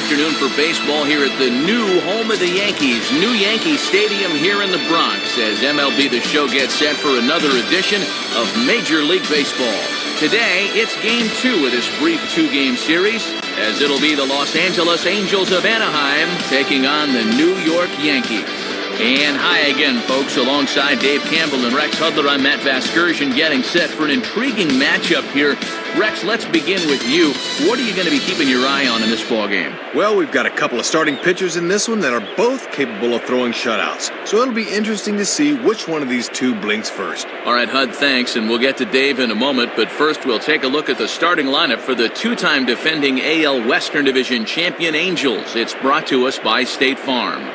afternoon for baseball here at the new home of the Yankees, new Yankee Stadium here in the Bronx, as MLB The Show gets set for another edition of Major League Baseball. Today, it's Game 2 of this brief two-game series, as it'll be the Los Angeles Angels of Anaheim taking on the New York Yankees. And hi again, folks. Alongside Dave Campbell and Rex Hudler, I'm Matt Vasgersian, getting set for an intriguing matchup here. Rex, let's begin with you. What are you going to be keeping your eye on in this ballgame? Well, we've got a couple of starting pitchers in this one that are both capable of throwing shutouts. So it'll be interesting to see which one of these two blinks first. All right, Hud, thanks, and we'll get to Dave in a moment. But first, we'll take a look at the starting lineup for the two-time defending AL Western Division champion Angels. It's brought to us by State Farm.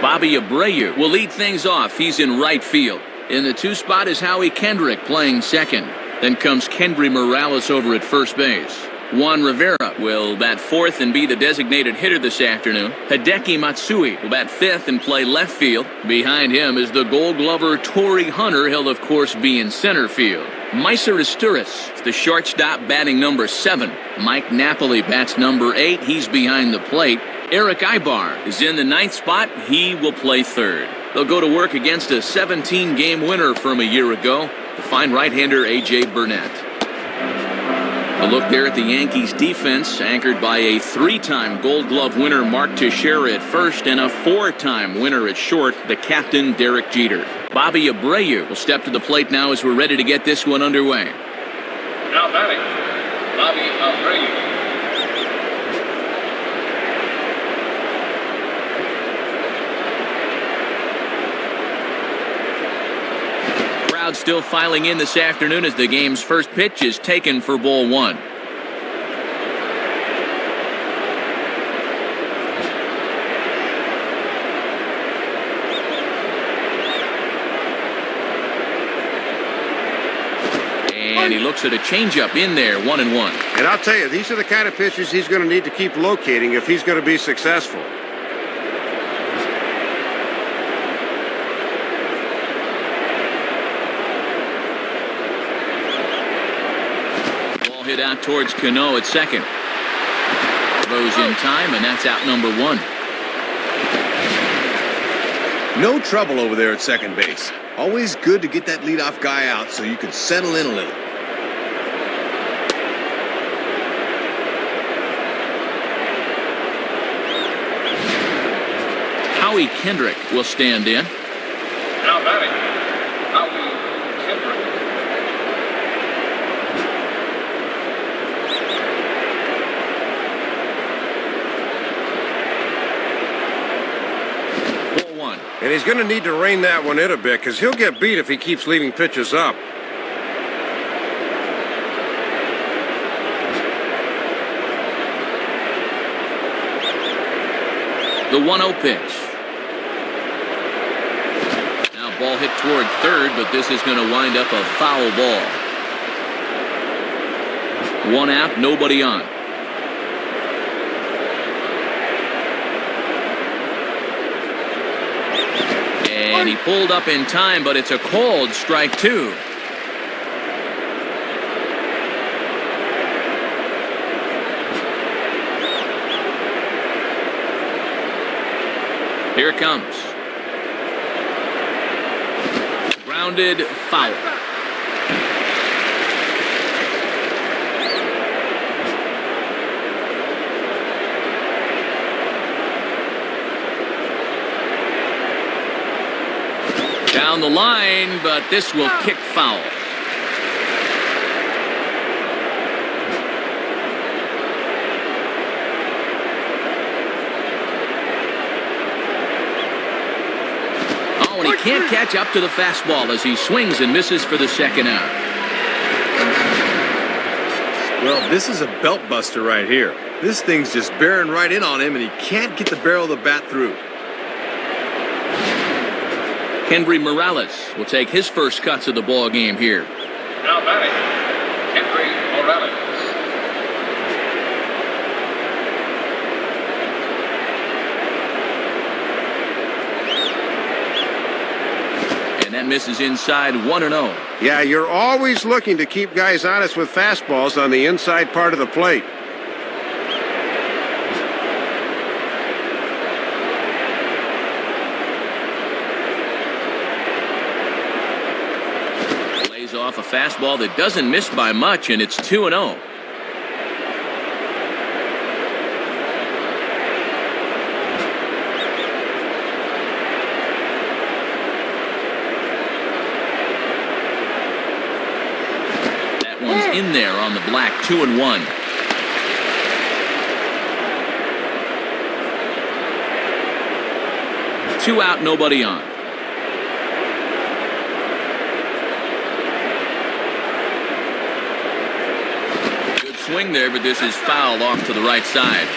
Bobby Abreu will lead things off. He's in right field. In the two spot is Howie Kendrick playing second. Then comes Kendry Morales over at first base. Juan Rivera will bat fourth and be the designated hitter this afternoon. Hideki Matsui will bat fifth and play left field. Behind him is the Gold Glover Torrey Hunter. He'll, of course, be in center field. Meiser Isturiz, the shortstop, batting number 7. Mike Napoli bats number 8. He's behind the plate. Eric Ibar is in the 9th spot. He will play third. They'll go to work against a 17-game winner from a year ago, the fine right-hander A.J. Burnett. A look there at the Yankees defense, anchored by a 3-time Gold Glove winner Mark Teixeira at first and a 4-time winner at short, the captain Derek Jeter. Bobby Abreu will step to the plate now as we're ready to get this one underway. Now batting, Bobby Abreu. Crowd still filing in this afternoon as the game's first pitch is taken for ball 1. And he looks at a changeup in there, 1-1. And I'll tell you, these are the kind of pitches he's going to need to keep locating if he's going to be successful. Hit out towards Cano at second. Throws in time, and that's out number 1. No trouble over there at second base. Always good to get that leadoff guy out so you can settle in a little. Howie Kendrick will stand in. Now batting, Howie Kendrick. And he's going to need to rein that one in a bit because he'll get beat if he keeps leaving pitches up. The 1-0 pitch. Now ball hit toward third, but this is going to wind up a foul ball. 1 out, nobody on. And he pulled up in time, but it's a called strike 2. Here it comes. Grounded foul. Down the line, but this will kick foul. Oh, and he can't catch up to the fastball as he swings and misses for the second out. Well, this is a belt buster right here. This thing's just bearing right in on him, and he can't get the barrel of the bat through. Kendry Morales will take his first cuts of the ball game here. Now batting, Kendry Morales. And that misses inside 1-0. Yeah, you're always looking to keep guys honest with fastballs on the inside part of the plate. He's off a fastball that doesn't miss by much, and it's 2-0. That one's in there on the black, 2-1. Two out, nobody on. Good swing there, but this is foul off to the right side.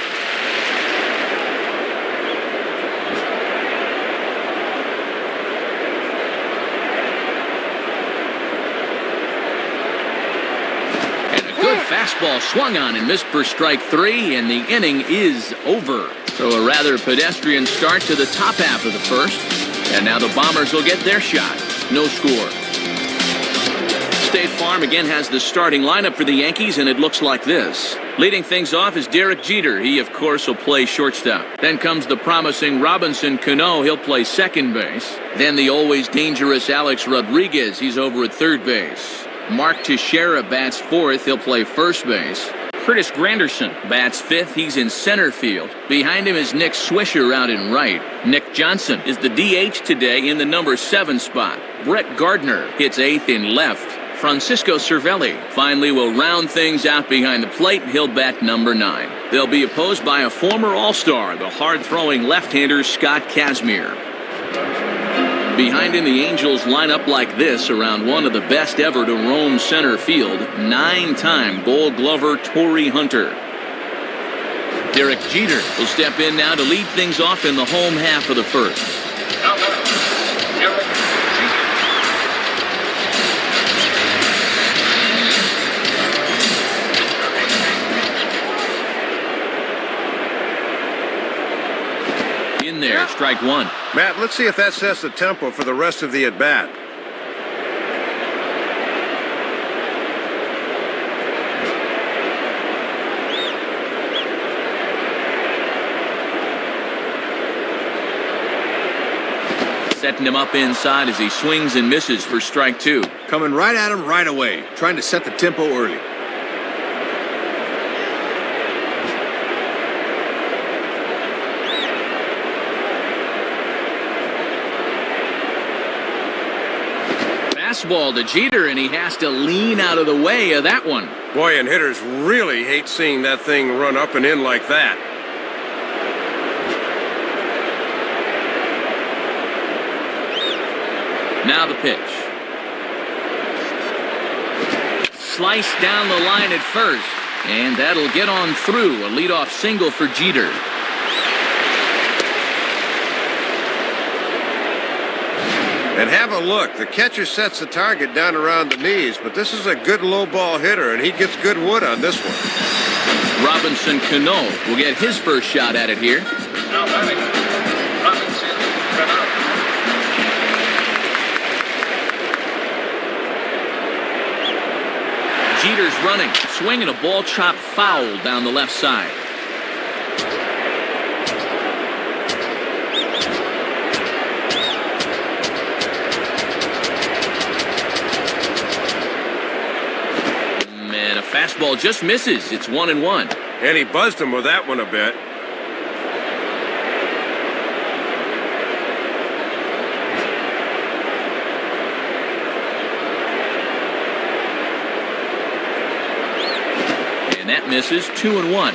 And a good fastball swung on and missed for strike 3, and the inning is over. So a rather pedestrian start to the top half of the first. And now the Bombers will get their shot. No score. State Farm again has the starting lineup for the Yankees, and it looks like this. Leading things off is Derek Jeter. He, of course, will play shortstop. Then comes the promising Robinson Cano. He'll play second base. Then the always dangerous Alex Rodriguez. He's over at third base. Mark Teixeira bats fourth. He'll play first base. Curtis Granderson bats fifth. He's in center field. Behind him is Nick Swisher out in right. Nick Johnson is the DH today in the number 7 spot. Brett Gardner hits 8th in left. Francisco Cervelli finally will round things out behind the plate. He'll bat number 9. They'll be opposed by a former All-Star, the hard-throwing left-hander Scott Kazmir. Behind him, the Angels line up like this around one of the best ever to roam center field, 9-time Gold Glover Torrey Hunter. Derek Jeter will step in now to lead things off in the home half of the first. In there, strike 1. Matt, let's see if that sets the tempo for the rest of the at-bat. Setting him up inside as he swings and misses for strike 2. Coming right at him right away, trying to set the tempo early. Fastball to Jeter, and he has to lean out of the way of that one. Boy, and hitters really hate seeing that thing run up and in like that. Now the pitch. Sliced down the line at first, and that'll get on through. A leadoff single for Jeter. And have a look. The catcher sets the target down around the knees, but this is a good low ball hitter, and he gets good wood on this one. Robinson Cano will get his first shot at it here. Now batting, Robinson Cano. Jeter's running, swinging a ball chopped foul down the left side. Fastball just misses. It's 1-1. And he buzzed him with that one a bit. And that misses. 2-1.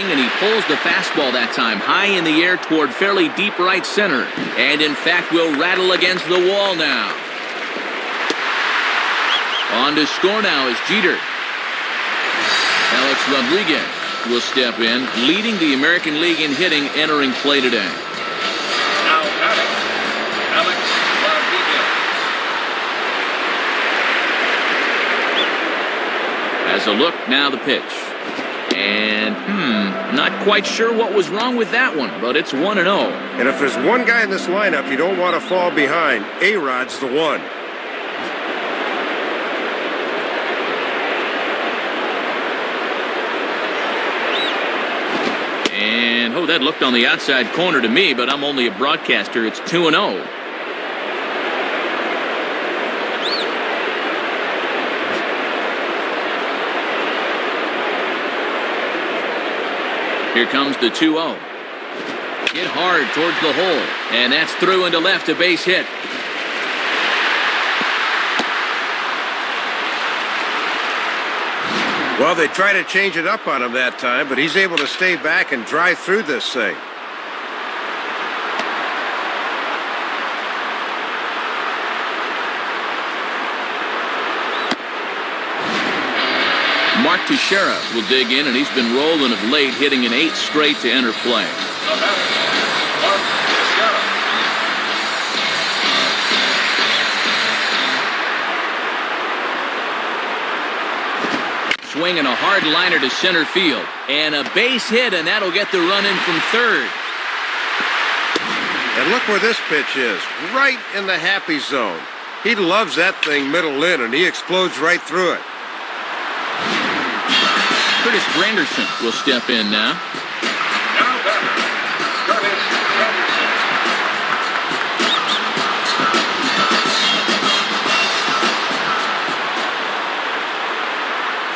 And he pulls the fastball that time high in the air toward fairly deep right center. And in fact will rattle against the wall now. On to score now is Jeter. Alex Rodriguez will step in, leading the American League in hitting entering play today. Now batting, Alex Rodriguez. As a look, now the pitch. And, not quite sure what was wrong with that one, but it's 1-0. And if there's one guy in this lineup you don't want to fall behind, A-Rod's the one. Oh, that looked on the outside corner to me, but I'm only a broadcaster. It's 2-0. Here comes the 2-0. Hit hard towards the hole, and that's through into left, a base hit. Well, they try to change it up on him that time, but he's able to stay back and drive through this thing. Mark Teixeira will dig in, and he's been rolling of late, hitting an 8 straight to enter play. The batter, Mark Teixeira. Swinging a hard liner to center field, and a base hit, and that'll get the run in from third. And look where this pitch is, right in the happy zone. He loves that thing middle in, and he explodes right through it. Curtis Granderson will step in now. Now batter, Curtis Granderson.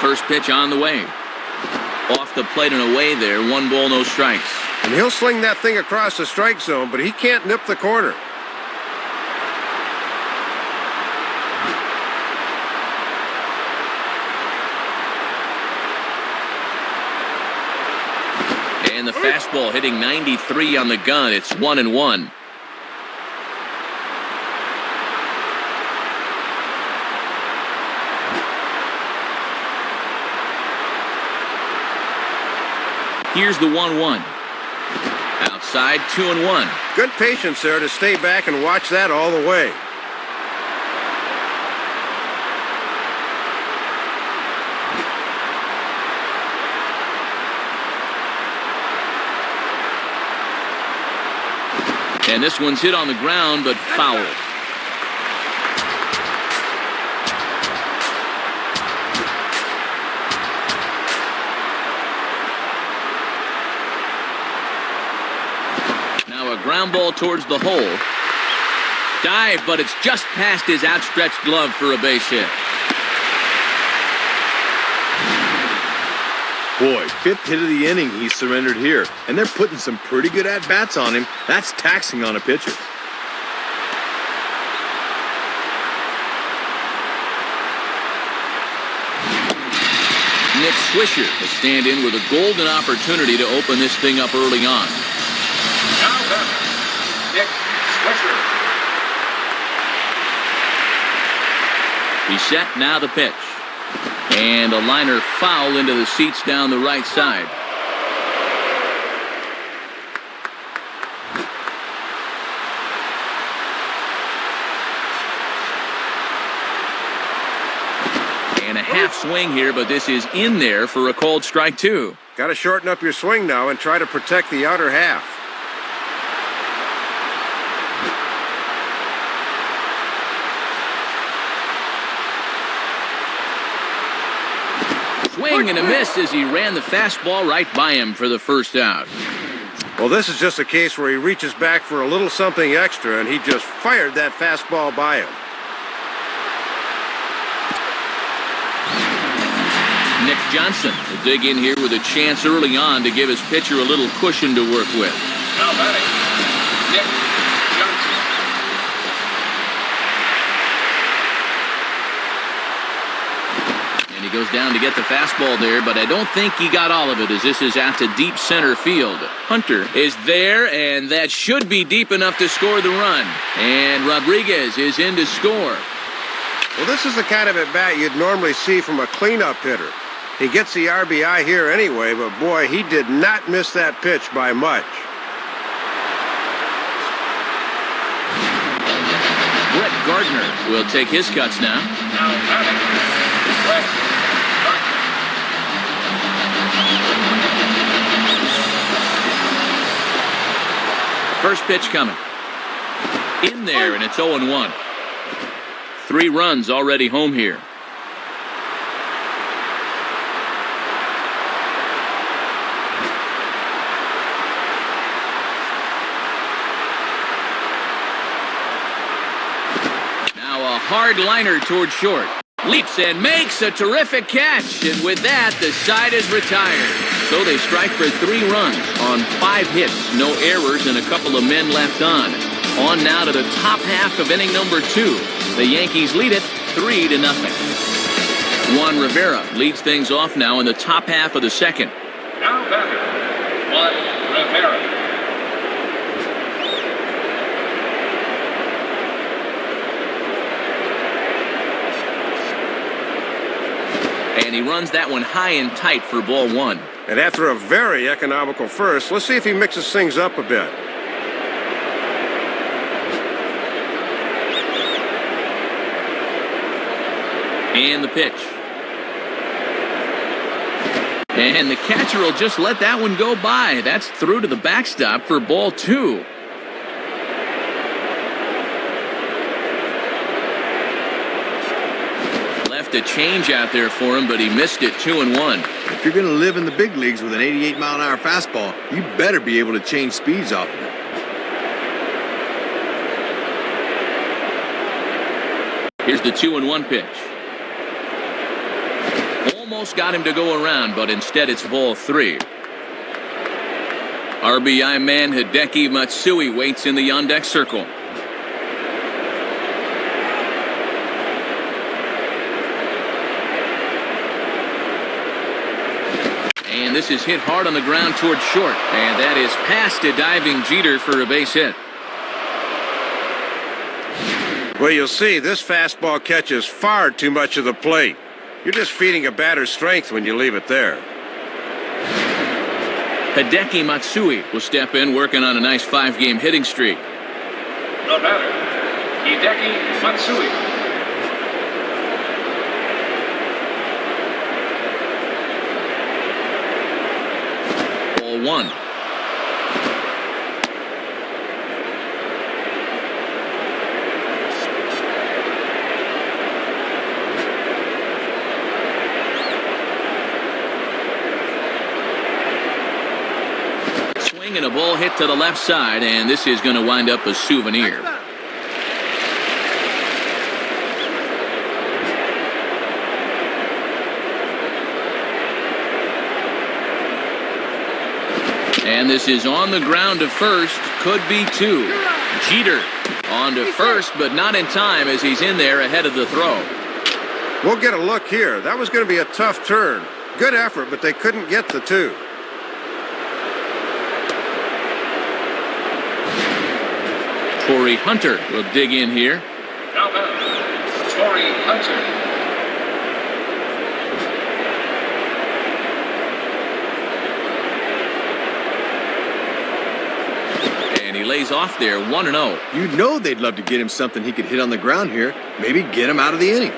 First pitch on the way. Off the plate and away there. 1 ball, no strikes. And he'll sling that thing across the strike zone, but he can't nip the corner. And the fastball hitting 93 on the gun. It's 1-1. Here's the 1-1. Outside, 2-1. Good patience there to stay back and watch that all the way. And this one's hit on the ground, but foul. Now a ground ball towards the hole. Dive, but it's just past his outstretched glove for a base hit. Boy, 5th hit of the inning he surrendered here, and they're putting some pretty good at-bats on him. That's taxing on a pitcher. Nick Swisher will stand in with a golden opportunity to open this thing up early on. Now batter, Nick Swisher. He's set, now the pitch. And a liner foul into the seats down the right side. And a half swing here, but this is in there for a called strike 2. Got to shorten up your swing now and try to protect the outer half. Swing and a miss as he ran the fastball right by him for the first out. Well, this is just a case where he reaches back for a little something extra, and he just fired that fastball by him. Nick Johnson will dig in here with a chance early on to give his pitcher a little cushion to work with. Now batting, Nick Johnson. And he goes down to get the fastball there, but I don't think he got all of it as this is out to deep center field. Hunter is there, and that should be deep enough to score the run. And Rodriguez is in to score. Well, this is the kind of at-bat you'd normally see from a cleanup hitter. He gets the RBI here anyway, but boy, he did not miss that pitch by much. Brett Gardner will take his cuts now. Now batting, Brett Gardner. First pitch coming. In there, and it's 0-1. 3 runs already home here. hard liner toward short. Leaps and makes a terrific catch. And with that, the side is retired. So they strike for 3 runs on 5 hits, no errors, and a couple of men left on. On now to the top half of inning number 2. The Yankees lead it 3-0. Juan Rivera leads things off now in the top half of the second. Now batting, Juan Rivera. And he runs that one high and tight for ball 1. And after a very economical first, let's see if he mixes things up a bit. And the pitch. And the catcher will just let that one go by. That's through to the backstop for ball 2. Left a change out there for him, but he missed it 2-1. If you're going to live in the big leagues with an 88-mile-an-hour fastball, you better be able to change speeds off of it. Here's the 2-1 pitch. Almost got him to go around, but instead it's ball 3. RBI man Hideki Matsui waits in the on-deck circle. And this is hit hard on the ground toward short. And that is past a diving Jeter for a base hit. Well, you'll see this fastball catches far too much of the plate. You're just feeding a batter's strength when you leave it there. Hideki Matsui will step in, working on a nice 5-game hitting streak. The batter, Hideki Matsui. Ball 1. And a ball hit to the left side, and this is going to wind up a souvenir. And this is on the ground to first, could be 2. Jeter on to first, but not in time as he's in there ahead of the throw. We'll get a look here. That was going to be a tough turn. Good effort, but they couldn't get the 2. Torrey Hunter will dig in here. Now batting, Torrey Hunter. And he lays off there 1-0. You know they'd love to get him something he could hit on the ground here. Maybe get him out of the inning.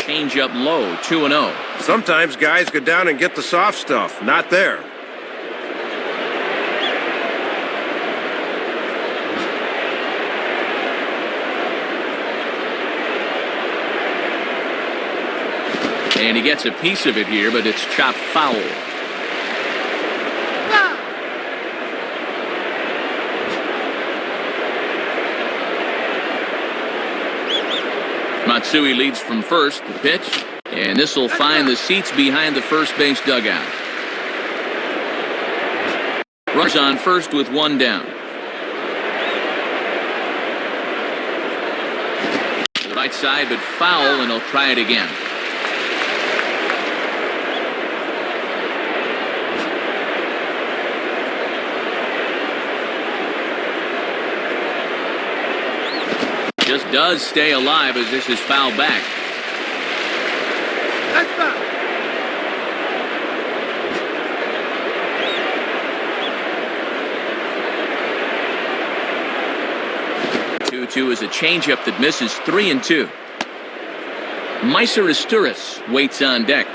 Change up low, 2-0. Sometimes guys go down and get the soft stuff. Not there. And he gets a piece of it here, but it's chopped foul. Matsui leads from first, the pitch, and this will find the seats behind the first base dugout. Runners on first with 1 down. Right side, but foul, and he'll try it again. Just does stay alive as this is fouled back. That's foul. 2-2 is a changeup that misses 3-2. Meiser waits on deck.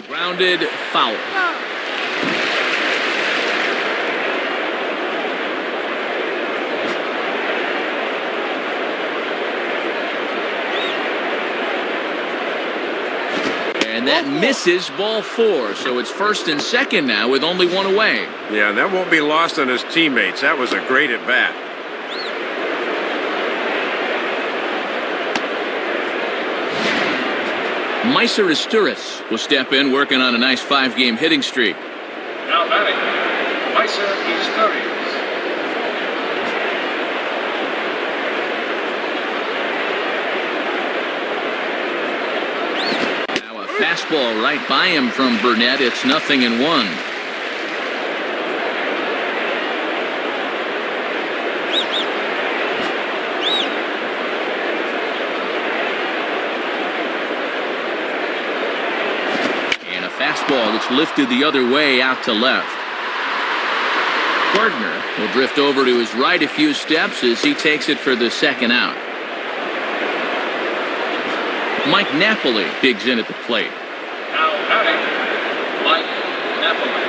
Grounded foul. No. 2 And that misses ball 4. So it's first and second now with only one away. Yeah, that won't be lost on his teammates. That was a great at bat. Meiser Isturis will step in, working on a nice 5-game hitting streak. Now batting, Meiser Isturis. Now a fastball right by him from Burnett. It's 0-1. Fastball that's lifted the other way out to left. Gardner will drift over to his right a few steps as he takes it for the second out. Mike Napoli digs in at the plate. Now batting, Mike Napoli.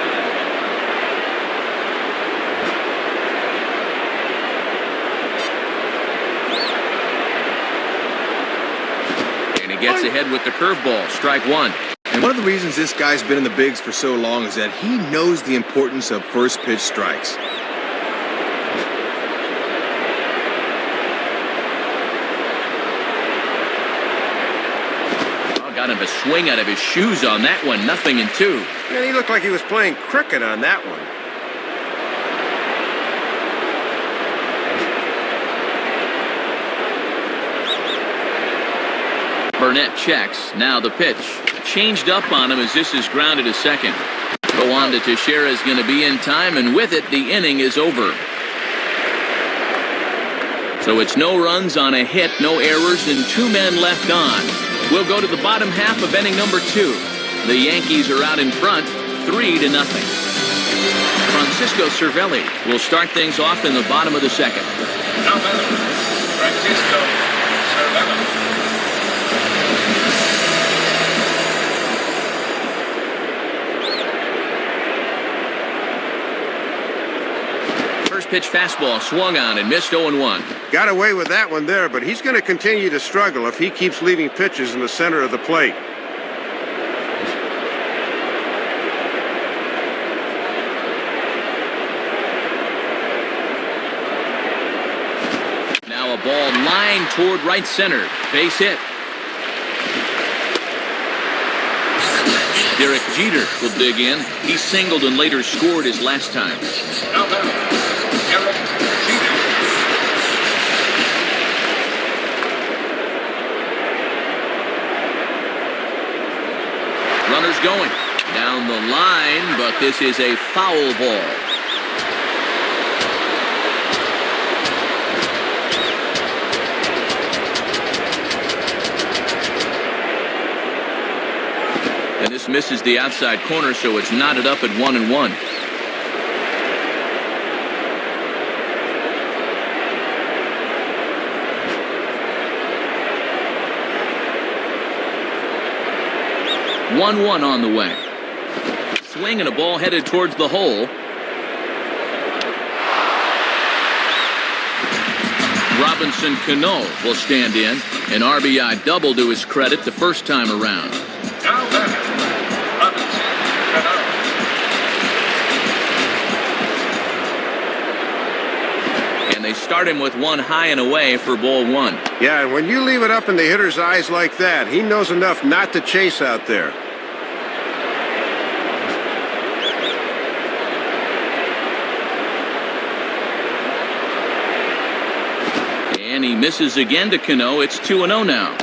And he gets ahead with the curveball. Strike 1. And one of the reasons this guy's been in the bigs for so long is that he knows the importance of first pitch strikes. Oh, got him a swing out of his shoes on that one. 0-2. Man, he looked like he was playing cricket on that one. Burnett checks. Now the pitch. Changed up on him as this is grounded to second. Go on to Teixeira is going to be in time, and with it, the inning is over. So it's no runs on a hit, no errors, and 2 men left on. We'll go to the bottom half of inning number 2. The Yankees are out in front, 3-0. Francisco Cervelli will start things off in the bottom of the second. Now batting, Francisco Cervelli. First pitch fastball swung on and missed 0-1. Got away with that one there, but he's going to continue to struggle if he keeps leaving pitches in the center of the plate. Now a ball lined toward right center. Base hit. Derek Jeter will dig in. He singled and later scored his last time. Now batting, Derek Jeter. Runners going down the line, but this is a foul ball. And this misses the outside corner, so it's knotted up at 1-1. One on the way. Swing and a ball headed towards the hole. Robinson Cano will stand in. An RBI double to his credit the first time around. Now batting, Robinson Cano. And they start him with one high and away for ball 1. Yeah, and when you leave it up in the hitter's eyes like that, he knows enough not to chase out there. And he misses again to Cano. It's 2-0 now.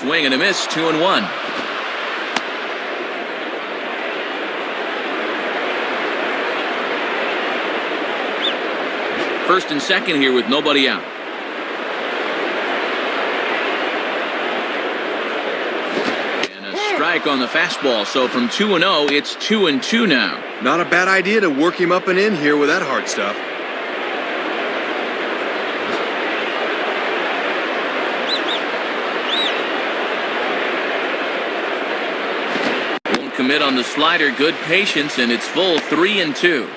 Swing and a miss, 2-1. First and second here with nobody out. And a strike on the fastball. So from 2-0, it's 2-2 now. Not a bad idea to work him up and in here with that hard stuff. commit on the slider, good patience, and it's full 3-2.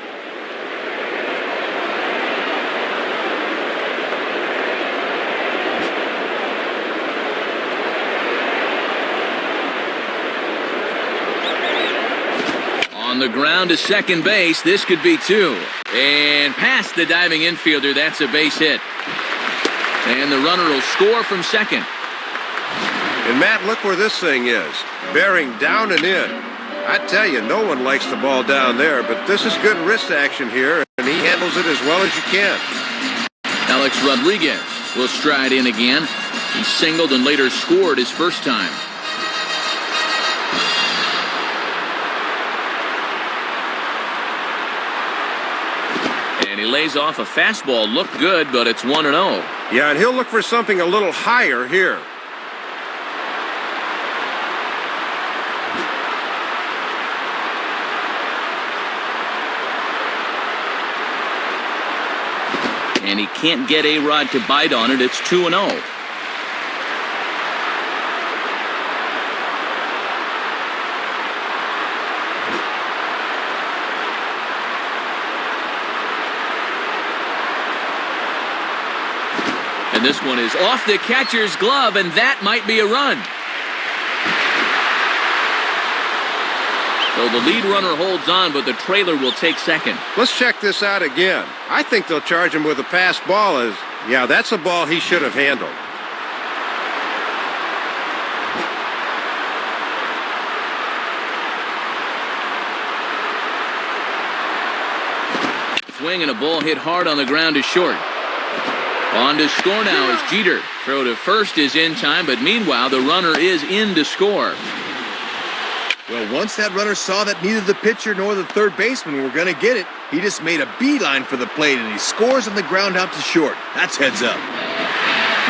On the ground to second base, this could be 2. And past the diving infielder, that's a base hit. And the runner will score from second. And Matt, look where this thing is. Bearing down and in. I tell you, no one likes the ball down there, but this is good wrist action here, and he handles it as well as you can. Alex Rodriguez will stride in again. He singled and later scored his first time. And he lays off a fastball. Looked good, but it's 1-0. Yeah, and he'll look for something a little higher here. And he can't get A-Rod to bite on it. It's 2-0. And this one is off the catcher's glove, and that might be a run. So the lead runner holds on, but the trailer will take second. Let's check this out again. I think they'll charge him with a pass ball as, yeah, that's a ball he should have handled. Swing and a ball hit hard on the ground to short. On to score now is Jeter. Throw to first is in time, but meanwhile the runner is in to score. Well, once that runner saw that neither the pitcher nor the third baseman were going to get it, he just made a beeline for the plate, and he scores on the ground out to short. That's heads up.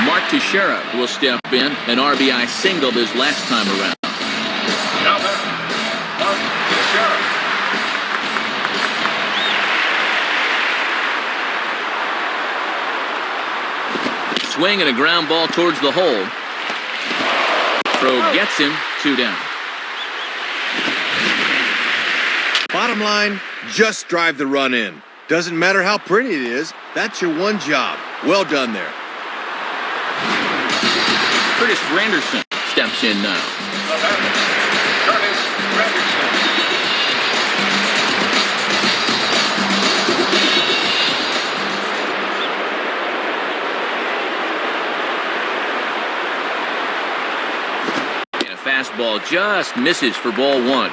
Mark Teixeira will step in. An RBI single this last time around. Now batter, Mark Teixeira. Swing and a ground ball towards the hole. Throw gets him, 2 down. Bottom line, just drive the run in. Doesn't matter how pretty it is, that's your one job. Well done there. Curtis Granderson steps in now. The batter, Curtis Granderson. And a fastball just misses for ball 1.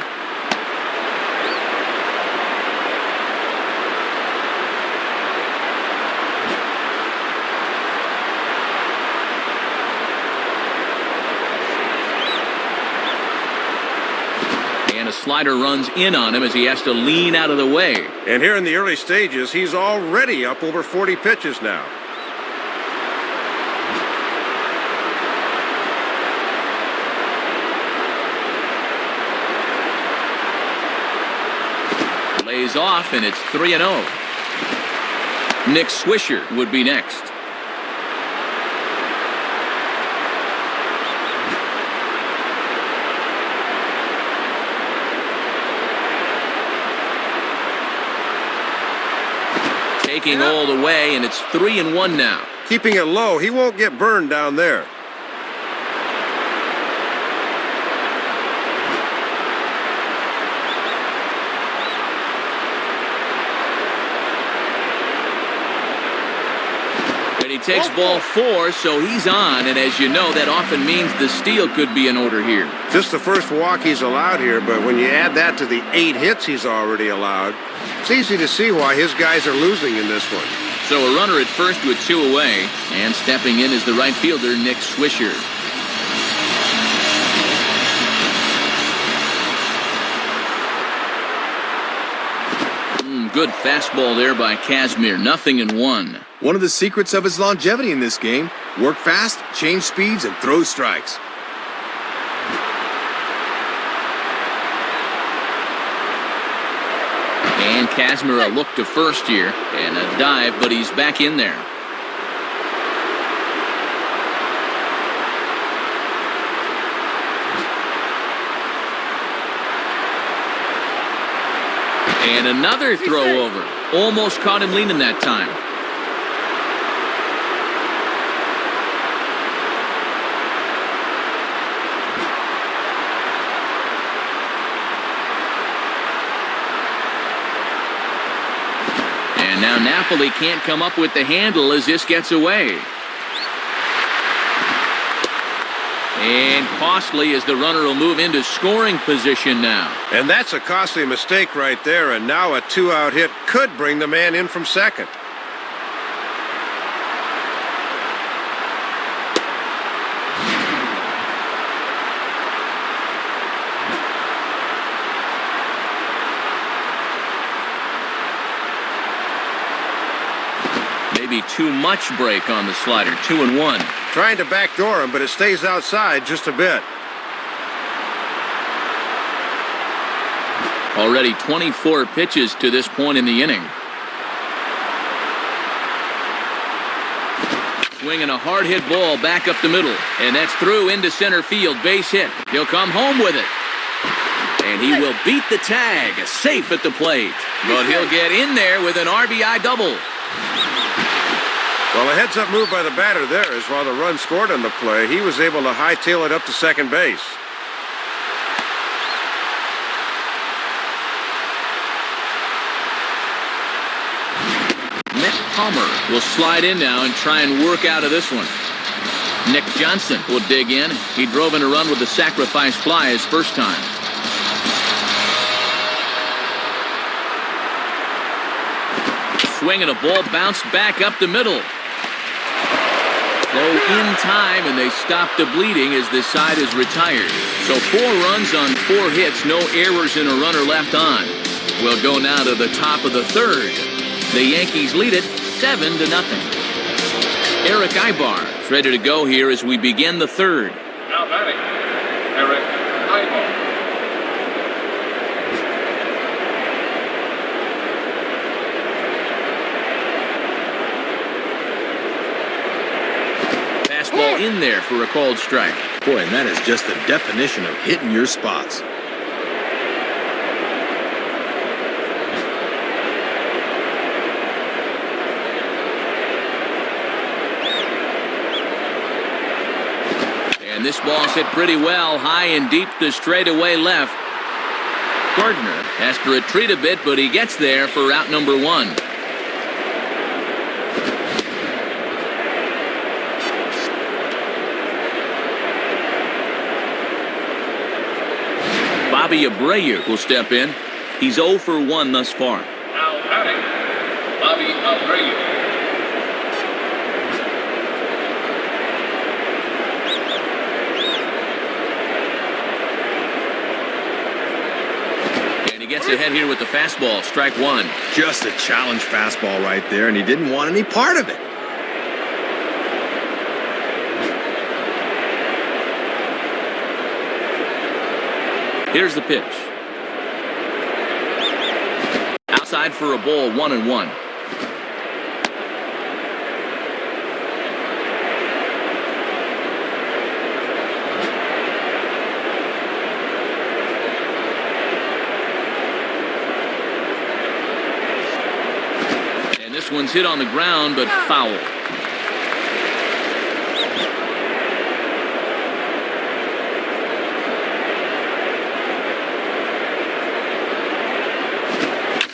And a slider runs in on him as he has to lean out of the way. And here in the early stages, he's already up over 40 pitches now. Lays off, and it's 3-0. Nick Swisher would be next. Taking all the way, and it's 3-1 now. Keeping it low, he won't get burned down there. And he takes ball 4, so he's on, and as you know, that often means the steal could be in order here. Just the first walk he's allowed here, but when you add that to the 8 hits he's already allowed, it's easy to see why his guys are losing in this one. So a runner at first with 2 away, and stepping in is the right fielder, Nick Swisher. Good fastball there by Kazmir. 0-1. One of the secrets of his longevity in this game, work fast, change speeds, and throw strikes. And Kazmir a look to first here, and a dive, but he's back in there. And another throw over. Almost caught him leaning that time. And now Napoli can't come up with the handle as this gets away. And costly as the runner will move into scoring position now. And that's a costly mistake right there, and now a two-out hit could bring the man in from second. Maybe too much break on the slider. 2-1. Trying to backdoor him, but it stays outside just a bit. Already 24 pitches to this point in the inning. Swinging a hard hit ball back up the middle. And that's through into center field. Base hit. He'll come home with it. And he will beat the tag. Safe at the plate. But he'll get in there with an RBI double. Well, a heads-up move by the batter there is while the run scored on the play, he was able to hightail it up to second base. Nick Palmer will slide in now and try and work out of this one. Nick Johnson will dig in. He drove in a run with the sacrifice fly his first time. Swinging a ball bounced back up the middle. Throw in time, and they stop the bleeding as this side is retired. So 4 runs on 4 hits, no errors and a runner left on. We'll go now to the top of the third. The Yankees lead it 7-0. Eric Ibar is ready to go here as we begin the third. Now batting, Eric Ibar. Fastball in there for a called strike. Boy, and that is just the definition of hitting your spots. And this ball's hit pretty well, high and deep to straightaway left. Gardner has to retreat a bit, but he gets there for out number 1. Bobby Abreu will step in. He's 0 for 1 thus far. Now batting, Bobby Abreu. And he gets ahead here with the fastball, strike 1. Just a challenge fastball right there, and he didn't want any part of it. Here's the pitch. Outside for a ball, 1-1. And this one's hit on the ground, but foul.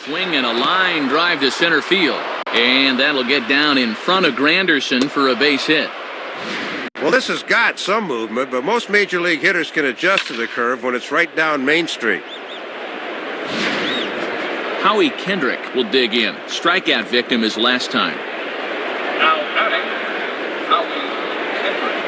Swing and a line drive to center field. And that'll get down in front of Granderson for a base hit. Well, this has got some movement, but most major league hitters can adjust to the curve when it's right down Main Street. Howie Kendrick will dig in. Strikeout victim his last time. Now batting, Howie Kendrick.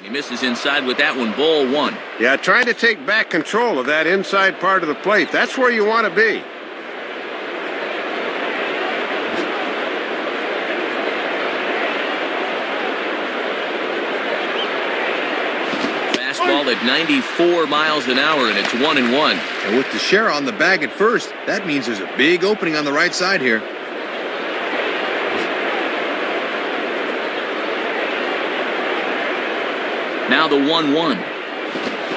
He misses inside with that one, ball 1. Yeah, trying to take back control of that inside part of the plate. That's where you want to be. Fastball at 94 miles an hour, and it's 1-1. And with Teixeira on the bag at first, that means there's a big opening on the right side here. Now the 1-1.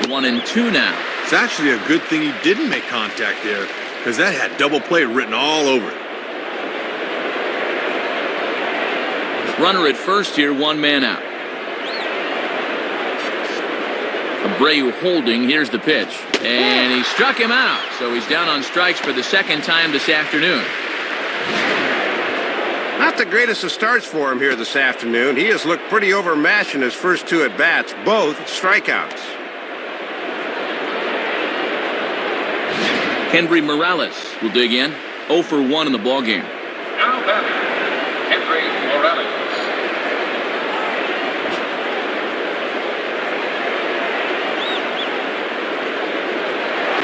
1-2 now. It's actually a good thing he didn't make contact there, because that had double play written all over it. Runner at first here, one man out. Abreu holding. Here's the pitch. And he struck him out. So he's down on strikes for the second time this afternoon. Not the greatest of starts for him here this afternoon. He has looked pretty overmatched in his first two at-bats, both strikeouts. Henry Morales will dig in. 0 for 1 in the ballgame. Now batting, Henry Morales.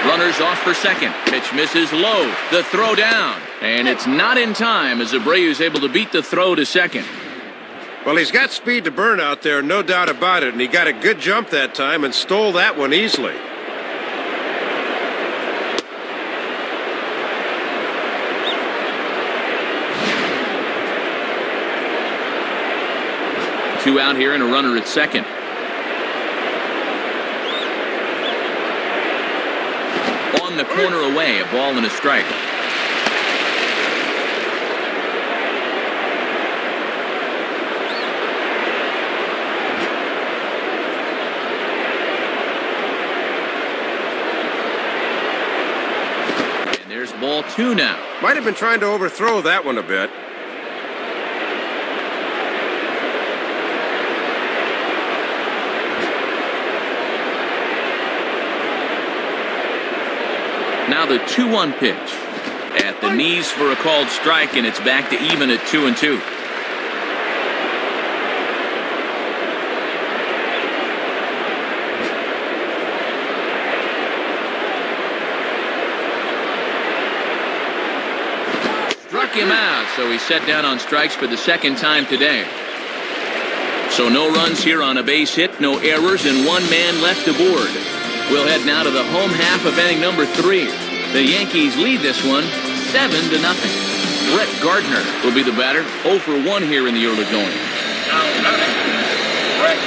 Runners off for second. Pitch misses low. The throw down. And it's not in time as Abreu is able to beat the throw to second. Well, he's got speed to burn out there, no doubt about it, and he got a good jump that time and stole that one easily. Two out here and a runner at second. On the corner away, a ball and a strike. And there's ball 2 now. Might have been trying to overthrow that one a bit. Now the 2-1 pitch. At the knees for a called strike, and it's back to even at 2-2. Struck him out, so he's set down on strikes for the second time today. So no runs here on a base hit, no errors, and one man left aboard. We'll head now to the home half of inning number 3. The Yankees lead this one 7-0. Brett Gardner will be the batter. 0 for 1 here in the early going. Now batting, Brett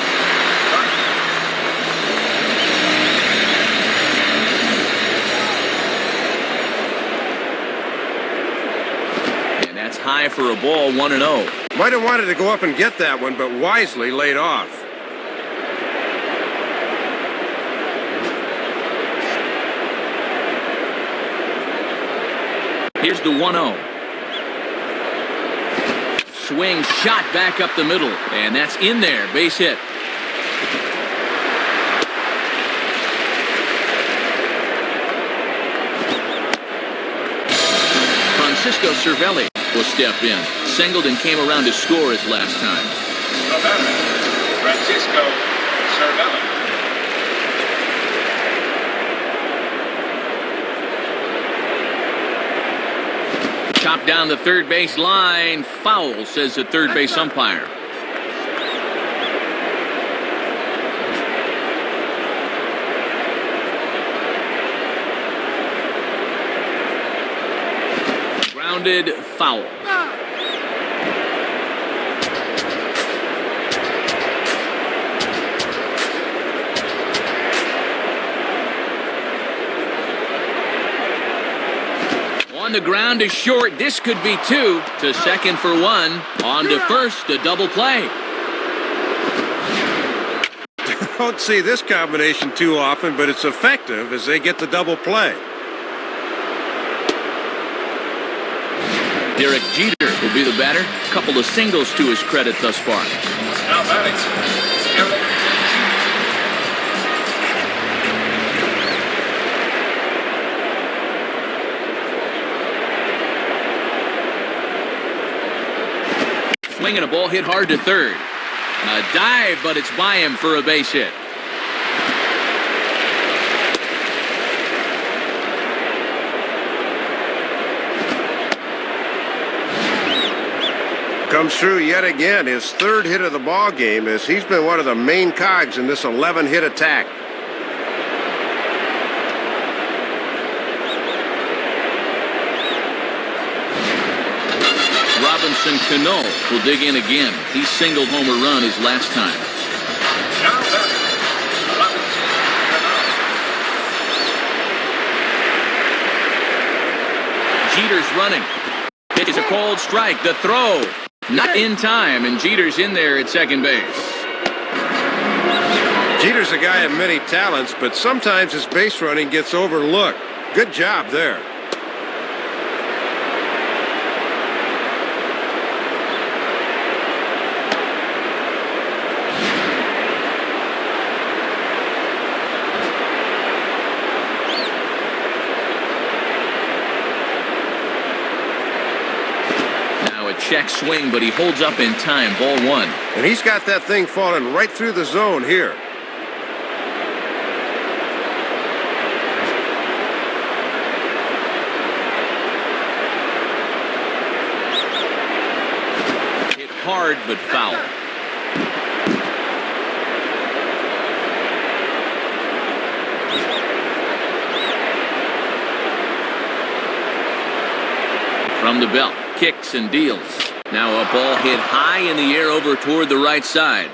Gardner. And that's high for a ball, 1-0. Might have wanted to go up and get that one, but wisely laid off. Here's the 1-0. Swing, shot back up the middle, and that's in there. Base hit. Francisco Cervelli will step in. Singled and came around to score his last time. The batter, Francisco Cervelli. Chopped down the third base line. Foul, says the third base umpire. Grounded foul. On the ground to short. This could be 2. To second for 1. On to first. A double play. Don't see this combination too often, but it's effective as they get the double play. Derek Jeter will be the batter. Couple of singles to his credit thus far. Now batting, Derek Jeter. Swinging a ball hit hard to third. A dive, but it's by him for a base hit. Comes through yet again, his third hit of the ball game, as he's been one of the main cogs in this 11-hit attack. Robinson Cano will dig in again. He singled home a run his last time. Now batting, Jeter's running. Pitch is a cold strike. The throw. Not in time, and Jeter's in there at second base. Jeter's a guy of many talents, but sometimes his base running gets overlooked. Good job there. Check swing, but he holds up in time. Ball one. And he's got that thing falling right through the zone here. Hit hard, but foul. From the belt. Kicks and deals. Now a ball hit high in the air over toward the right side.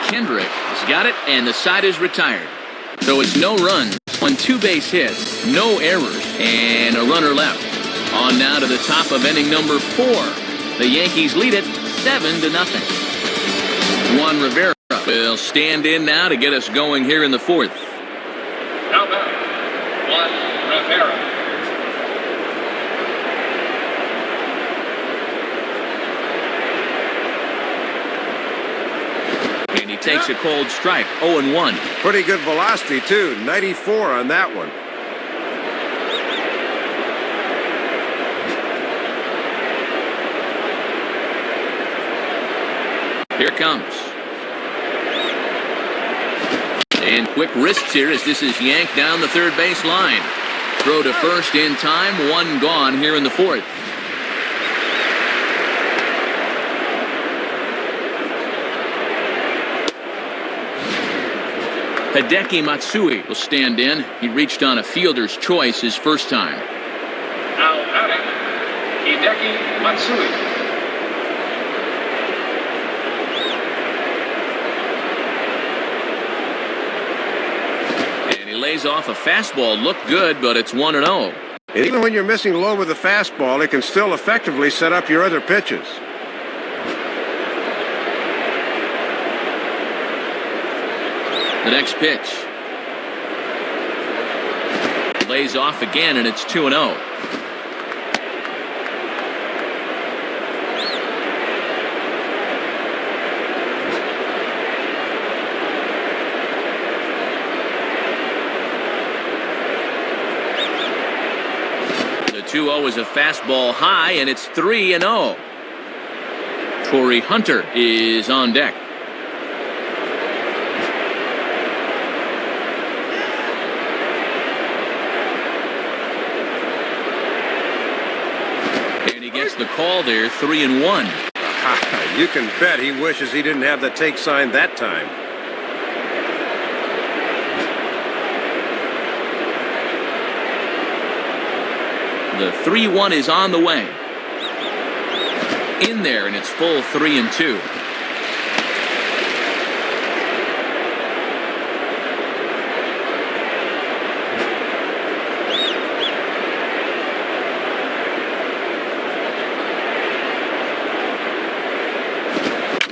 Kendrick has got it, and the side is retired. So it's no runs on 2 base hits, no errors, and a runner left. On now to the top of inning number 4. The Yankees lead it 7-0. Juan Rivera will stand in now to get us going here in the 4th. Now back, Juan Rivera. Takes a cold strike. 0-1. Pretty good velocity, too. 94 on that one. Here comes. And quick wrists here as this is yanked down the third base line. Throw to first in time. 1 gone here in the 4th. Hideki Matsui will stand in. He reached on a fielder's choice his first time. Now batting, Hideki Matsui. And he lays off a fastball. Looked good, but it's 1-0. And even when you're missing low with a fastball, it can still effectively set up your other pitches. The next pitch. Lays off again, and it's 2-0. The 2-0 is a fastball high, and it's 3-0. Torrey Hunter is on deck. The call there, 3-1. You can bet he wishes he didn't have the take sign that time. The 3-1 is on the way. In there, and it's full 3-2.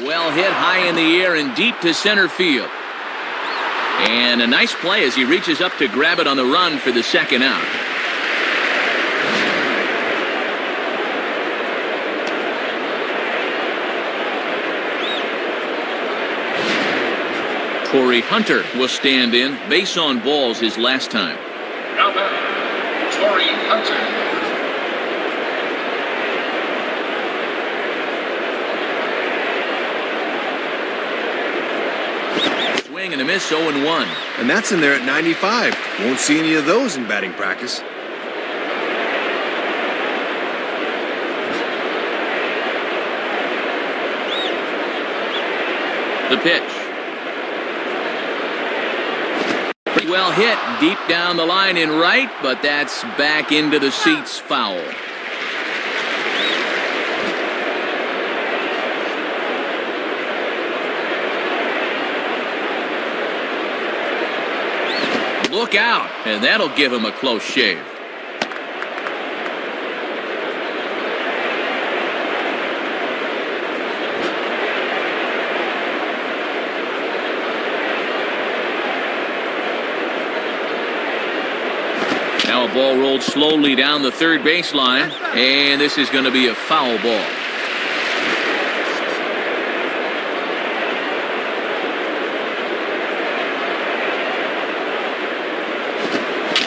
Well hit high in the air and deep to center field. And a nice play as he reaches up to grab it on the run for the second out. Torrey Hunter will stand in. Base on balls his last time. Now back, Torrey Hunter. And a miss, 0-1. And that's in there at 95. Won't see any of those in batting practice. The pitch. Pretty well hit deep down the line in right, but that's back into the seats, foul. Look out, and that'll give him a close shave. ball rolled slowly down the third baseline, and this is going to be a foul ball.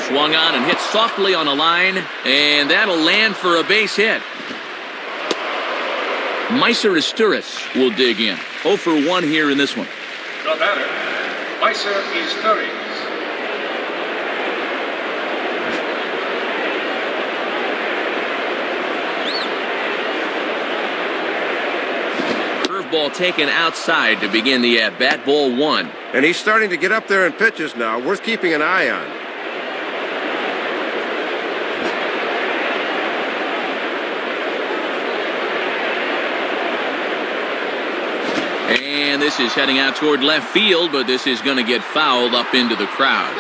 Swung on and hit softly on a line, and that'll land for a base hit. Meiser will dig in. 0 for 1 here in this one. The batter, Meiser Curveball taken outside to begin the at-bat. Ball 1. And he's starting to get up there in pitches now. Worth keeping an eye on. And this is heading out toward left field, but this is going to get fouled up into the crowd.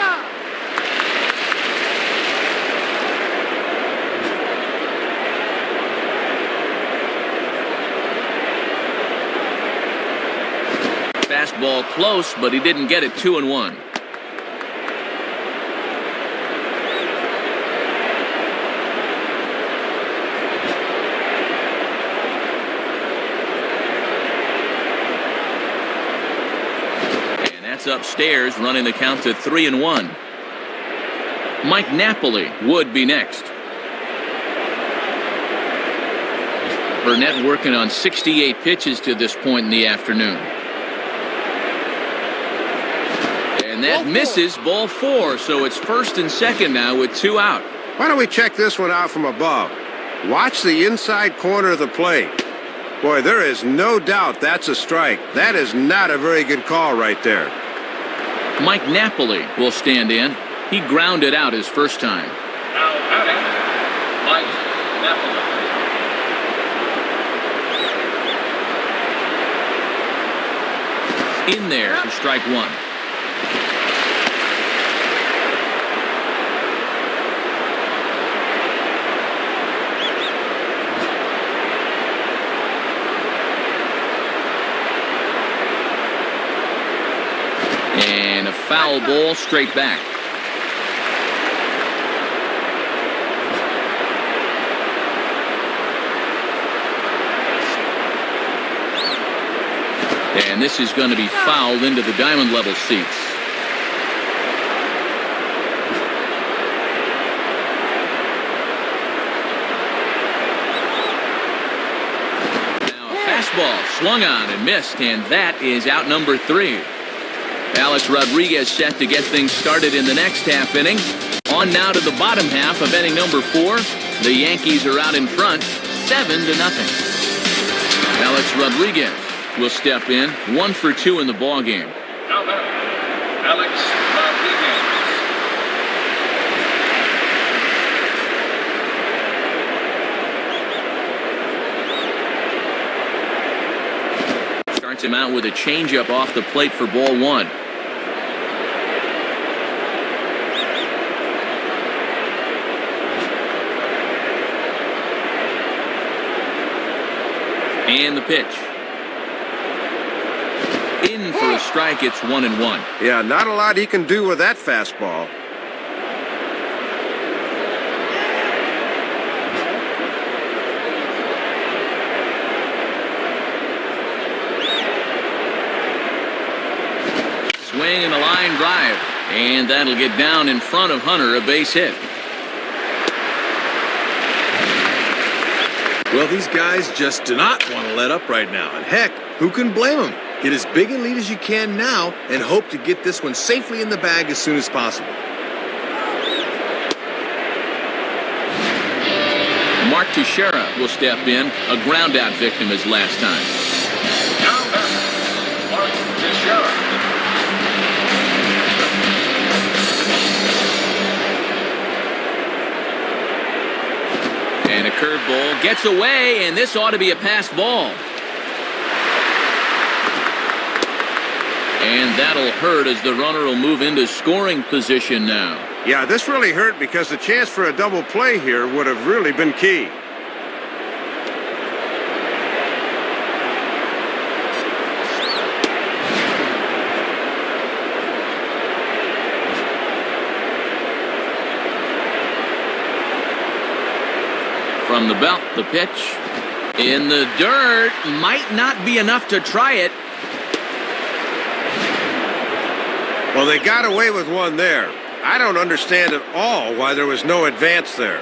Fastball close, but he didn't get it. 2-1. Upstairs, running the count to 3-1. Mike Napoli would be next. Burnett working on 68 pitches to this point in the afternoon. And that misses. Ball 4, so it's first and second now with 2 out. Why don't we check this one out from above? Watch the inside corner of the plate. Boy, there is no doubt that's a strike. That is not a very good call right there. Mike Napoli will stand in. He grounded out his first time. Now batting, Mike Napoli. In there for strike 1. And a foul ball straight back. And this is going to be fouled into the diamond level seats. Now a fastball swung on and missed, and that is out number 3. Alex Rodriguez set to get things started in the next half inning. On now to the bottom half of inning number 4. The Yankees are out in front, 7-0. Alex Rodriguez will step in, 1 for 2 in the ball game. Now batter, Alex Rodriguez. Starts him out with a changeup off the plate for ball 1. And the pitch. In for a strike, it's 1-1. Yeah, not a lot he can do with that fastball. Swing and a line drive. And that'll get down in front of Hunter, a base hit. Well, these guys just do not want to let up right now. And heck, who can blame them? Get as big a lead as you can now and hope to get this one safely in the bag as soon as possible. Mark Teixeira will step in, a ground-out victim as last time. Now batter, Mark Teixeira. And a curveball gets away, and this ought to be a passed ball. And that'll hurt as the runner will move into scoring position now. Yeah, this really hurt because the chance for a double play here would have really been key. From the belt, the pitch. In the dirt. Might not be enough to try it. Well, they got away with one there. I don't understand at all why there was no advance there.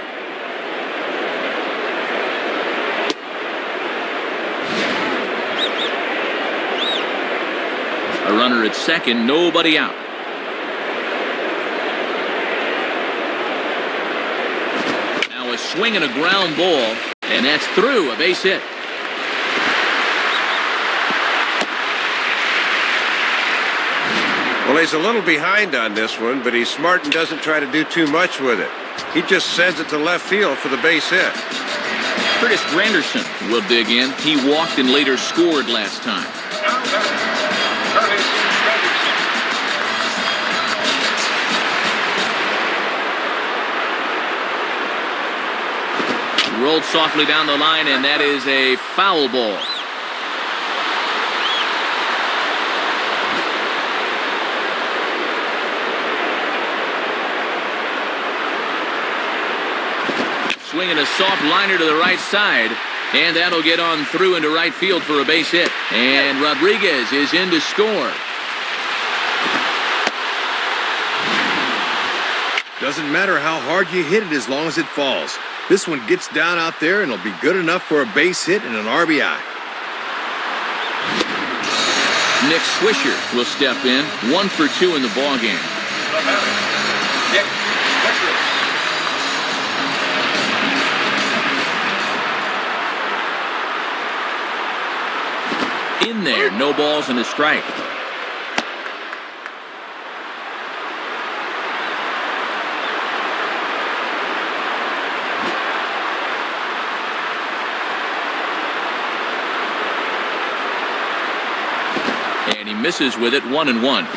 A runner at second, nobody out. Now a swing and a ground ball, and that's through, a base hit. Well, he's a little behind on this one, but he's smart and doesn't try to do too much with it. He just sends it to left field for the base hit. Curtis Granderson will dig in. He walked and later scored last time. Now batting, Curtis Granderson. Rolled softly down the line, and that is a foul ball. Swinging a soft liner to the right side, and that'll get on through into right field for a base hit. And Rodriguez is in to score. Doesn't matter how hard you hit it as long as it falls. This one gets down out there and it'll be good enough for a base hit and an RBI. Nick Swisher will step in, 1 for 2 in the ballgame. The batter, Nick Swisher. In there, no balls and a strike. And he misses with it, 1-1.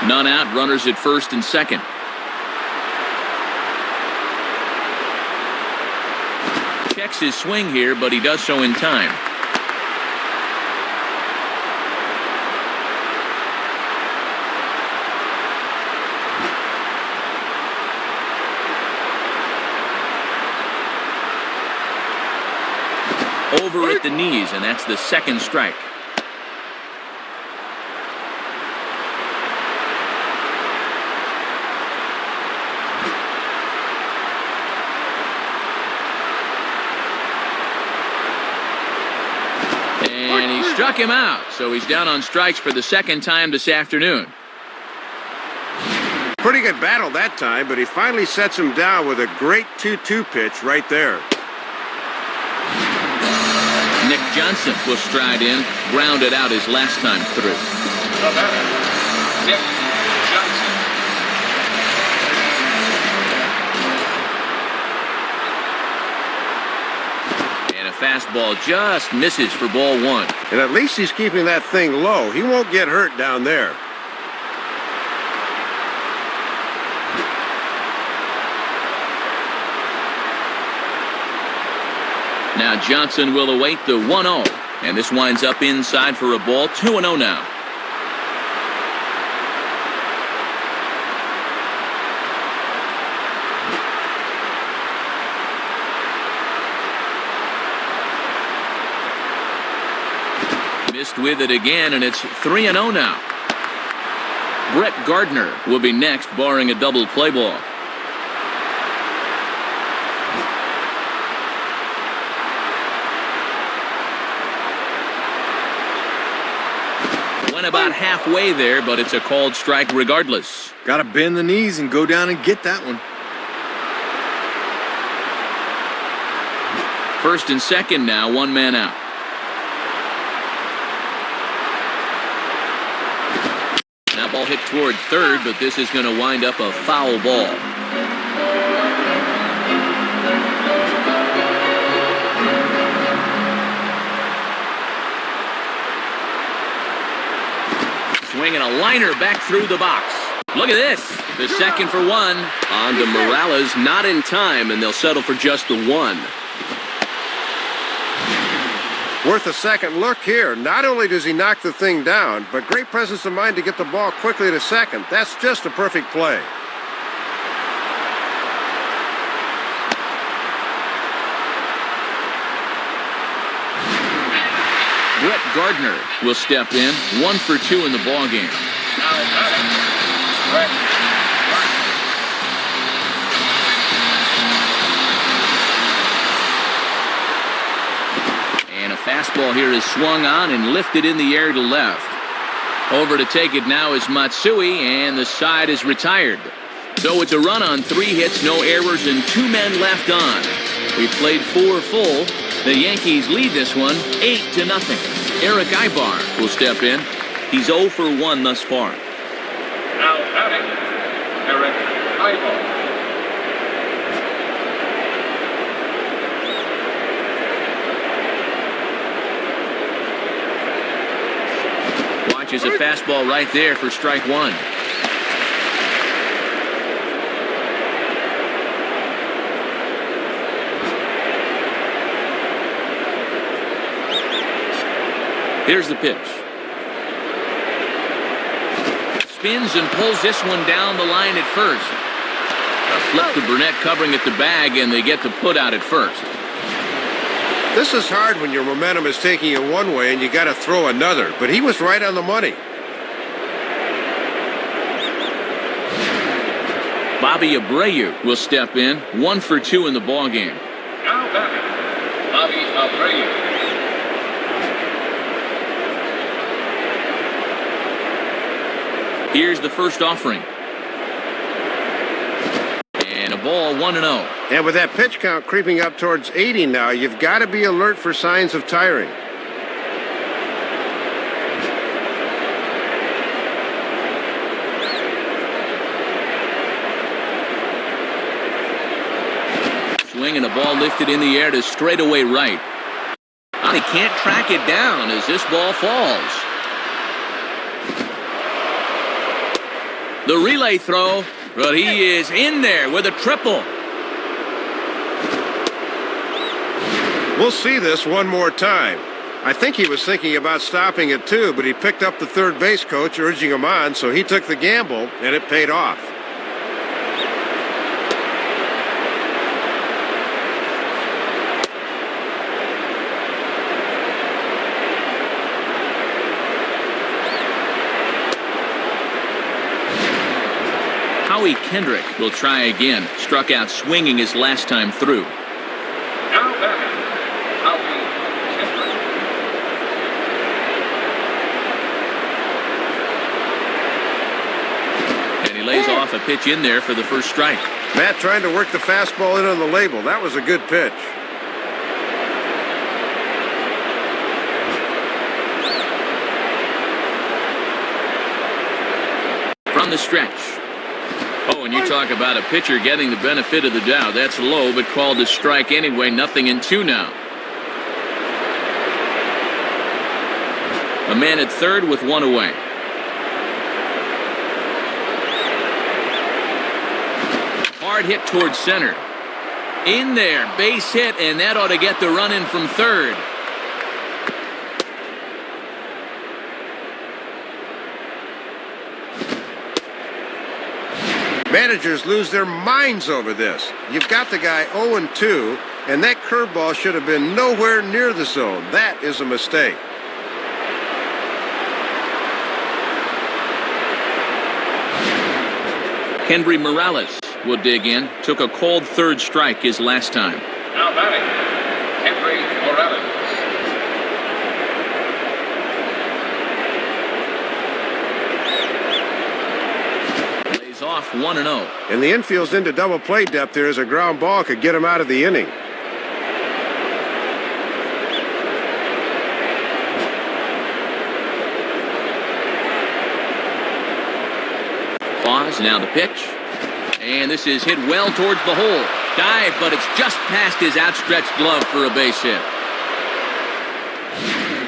None out, runners at first and second. Checks his swing here, but he does so in time. Over at the knees, and that's the second strike. And he struck him out, so he's down on strikes for the second time this afternoon. Pretty good battle that time, but he finally sets him down with a great 2-2 pitch right there. Nick Johnson will stride in, grounded out his last time through. The batter, Nick Johnson. And a fastball just misses for ball 1. And at least he's keeping that thing low. He won't get hurt down there. Now Johnson will await the 1-0, and this winds up inside for a ball, 2-0 now. Missed with it again, and it's 3-0 now. Brett Gardner will be next, barring a double play ball. Went about halfway there, but it's a called strike regardless. Got to bend the knees and go down and get that one. First and second now, 1 man out. That ball hit toward third, but this is going to wind up a foul ball. Swinging a liner back through the box. Look at this. The second for 1. On to Morales, not in time, and they'll settle for just the 1. Worth a second look here. Not only does he knock the thing down, but great presence of mind to get the ball quickly to second. That's just a perfect play. Brett Gardner will step in, 1 for 2 in the ballgame. Now batting, Brett Gardner. And a fastball here is swung on and lifted in the air to left. Over to take it now is Matsui, and the side is retired. So it's a run on 3 hits, no errors, and 2 men left on. We played 4 full. The Yankees lead this one 8-0. Eric Ibar will step in. He's 0 for 1 thus far. Now batting, Eric Ibar. Watches a fastball right there for strike 1. Here's the pitch. Spins and pulls this one down the line at first. A flip to Burnett covering at the bag, and they get the put out at first. This is hard when your momentum is taking you one way and you got to throw another, but he was right on the money. Bobby Abreu will step in, 1 for 2 in the ballgame. Now batting, Bobby Abreu. Here's the first offering. And a ball 1-0. And with that pitch count creeping up towards 80 now, you've got to be alert for signs of tiring. Swing and a ball lifted in the air to straightaway right. He can't track it down as this ball falls. The relay throw, but he is in there with a triple. We'll see this one more time. I think he was thinking about stopping it too, but he picked up the third base coach urging him on, so he took the gamble, and it paid off. Howie Kendrick will try again. Struck out swinging his last time through. Now batting, Howie Kendrick. And he lays off a pitch in there for the first strike. Matt trying to work the fastball in on the label. That was a good pitch. From the stretch. Oh, and you talk about a pitcher getting the benefit of the doubt. That's low, but called a strike anyway. 0-2 now. A man at third with 1 away. Hard hit towards center. In there, base hit, and that ought to get the run in from third. Managers lose their minds over this. You've got the guy 0-2, and that curveball should have been nowhere near the zone. That is a mistake. Henry Morales will dig in. Took a called third strike his last time. Now batting, Henry Morales. Off 1-0. And the infield's into double play depth there as a ground ball could get him out of the inning. Pause, now the pitch. And this is hit well towards the hole. Dive, but it's just past his outstretched glove for a base hit.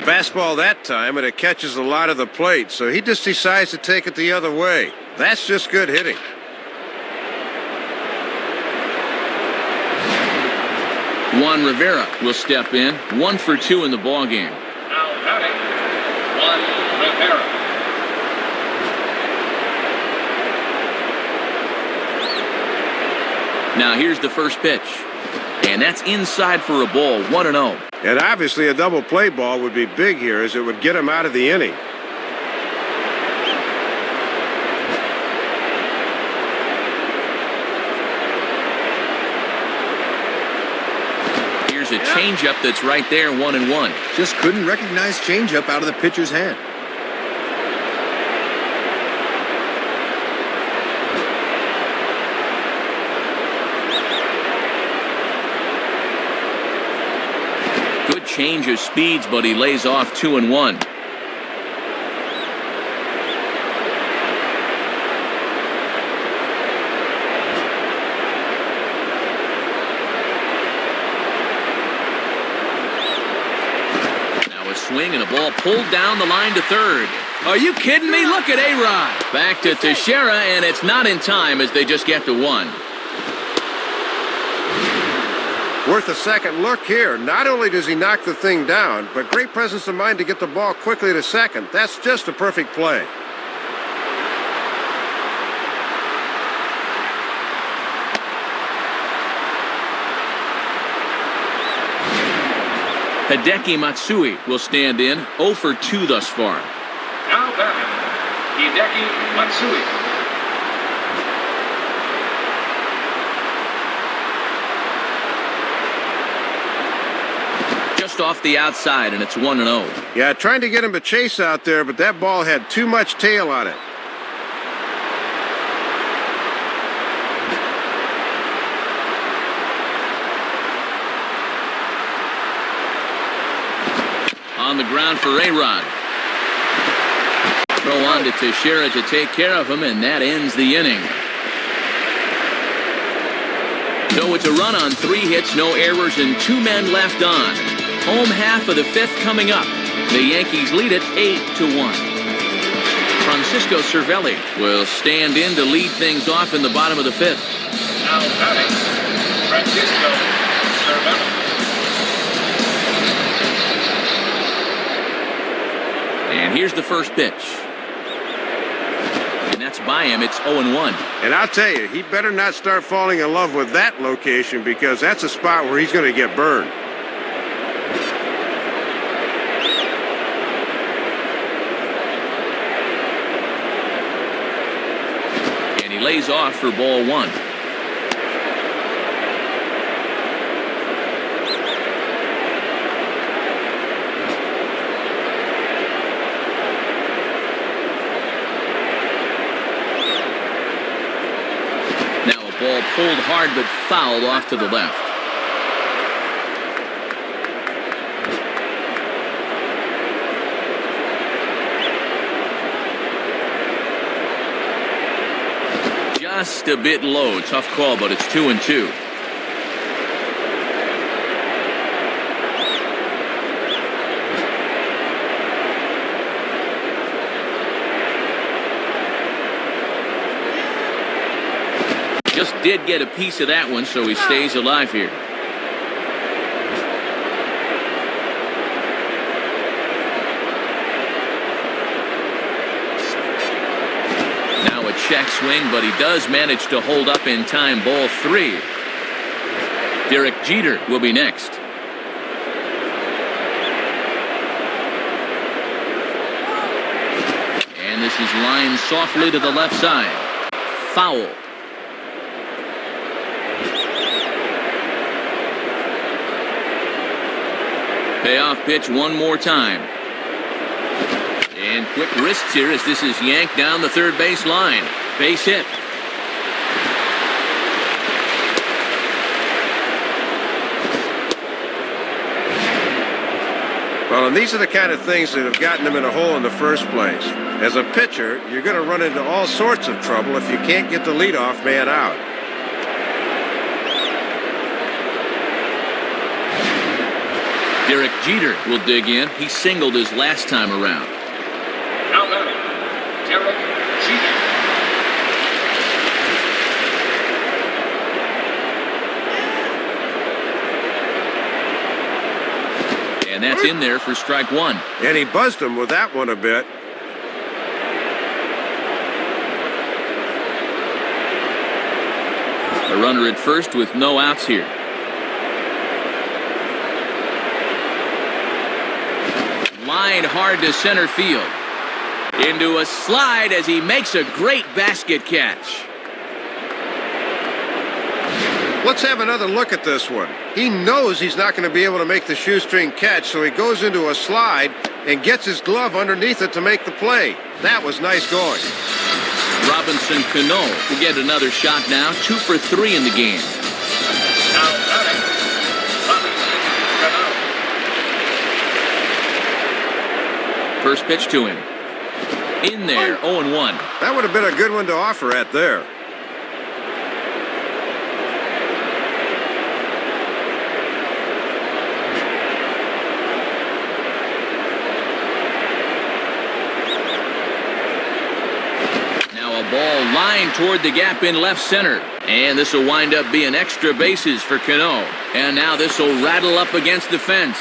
Fastball that time, and it catches a lot of the plate, so he just decides to take it the other way. That's just good hitting. Juan Rivera will step in, 1 for 2 in the ballgame. Now batting, Juan Rivera. Now here's the first pitch. And that's inside for a ball, 1-0. And obviously a double play ball would be big here, as it would get him out of the inning. Here's a changeup that's right there, 1-1. Just couldn't recognize changeup out of the pitcher's hand. Good change of speeds, but he lays off 2-1. Swing and a ball pulled down the line to third. Are you kidding me? Look at A-Rod. Back to Teixeira, and it's not in time as they just get to 1. Worth a second look here. Not only does he knock the thing down, but great presence of mind to get the ball quickly to second. That's just a perfect play. Hideki Matsui will stand in, 0 for 2 thus far. Now batting, Hideki Matsui. Just off the outside, and it's 1-0. Yeah, trying to get him to chase out there, but that ball had too much tail on it. On the ground for A-Rod. Throw on to Teixeira to take care of him, and that ends the inning. So it's a run on 3 hits, no errors, and 2 men left on. Home half of the 5th coming up. The Yankees lead it 8-1. Francisco Cervelli will stand in to lead things off in the bottom of the 5th. Now batting, Francisco Cervelli. And here's the first pitch. And that's by him. It's 0-1. And I'll tell you, he better not start falling in love with that location, because that's a spot where he's going to get burned. And he lays off for ball 1. Ball pulled hard but fouled off to the left. Just a bit low. Tough call, but it's 2-2. Just did get a piece of that one, so he stays alive here. Now a check swing, but he does manage to hold up in time. Ball 3. Derek Jeter will be next. And this is lined softly to the left side. Foul. Payoff pitch one more time. And quick wrists here as this is yanked down the third base line. Base hit. Well, and these are the kind of things that have gotten him in a hole in the first place. As a pitcher, you're going to run into all sorts of trouble if you can't get the leadoff man out. Derek Jeter will dig in. He singled his last time around. Now batting, Derek Jeter. That's in there for strike one. And he buzzed him with that one a bit. A runner at first with no outs here. Line hard to center field. Into a slide as he makes a great basket catch. Let's have another look at this one. He knows he's not going to be able to make the shoestring catch, so he goes into a slide and gets his glove underneath it to make the play. That was nice going. Robinson Cano will get another shot now, 2 for 3 in the game. Now batting, Robinson Cano. First pitch to him. In there, 0-1. That would have been a good one to offer at there. Ball lined toward the gap in left center. And this will wind up being extra bases for Cano. And now this will rattle up against the fence.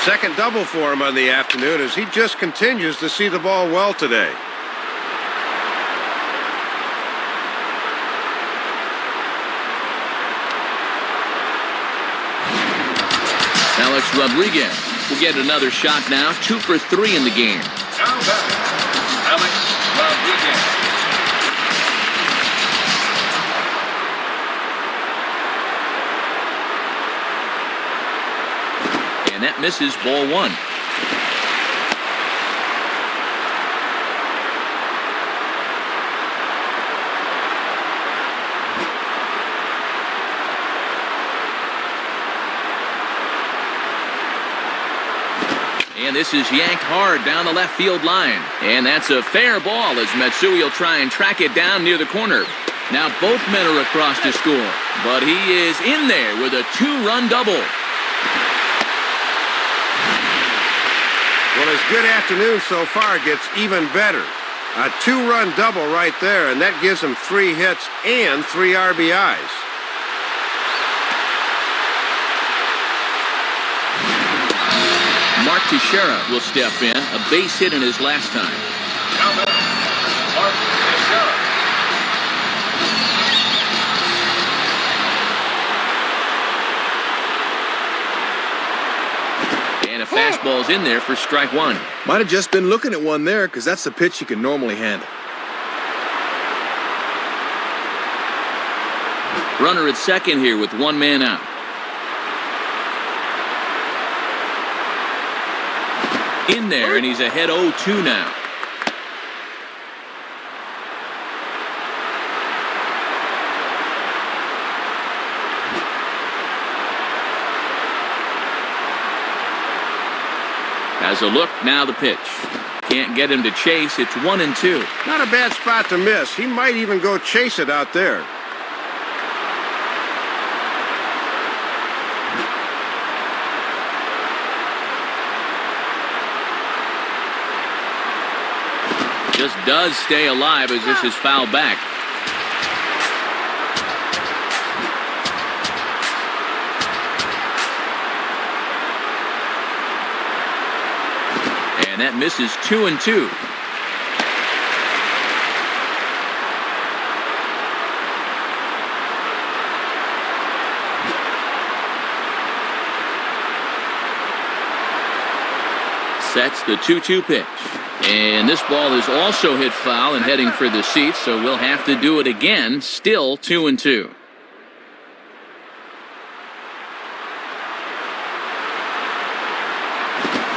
Second double for him on the afternoon as he just continues to see the ball well today. Alex Rodriguez will get another shot now, 2 for 3 in the game. Now batting, Alex Rodriguez. And that misses, ball one. And this is yanked hard down the left field line. And that's a fair ball as Matsui will try and track it down near the corner. Now both men are across to score. But he is in there with a 2-run double. Well, his good afternoon so far gets even better. A 2-run double right there, and that gives him 3 hits and 3 RBIs. Mark Teixeira will step in, a base hit in his last time. Now batting, Mark Teixeira. And a fastball's in there for strike one. Might have just been looking at one there because that's the pitch he can normally handle. Runner at second here with 1 man out. In there, and he's ahead 0-2 now. Has a look, now the pitch. Can't get him to chase, it's 1-2. Not a bad spot to miss. He might even go chase it out there. Just does stay alive as this is fouled back. And that misses 2-2. Sets the 2-2 pitch. And this ball is also hit foul and heading for the seats, so we'll have to do it again. Still 2-2.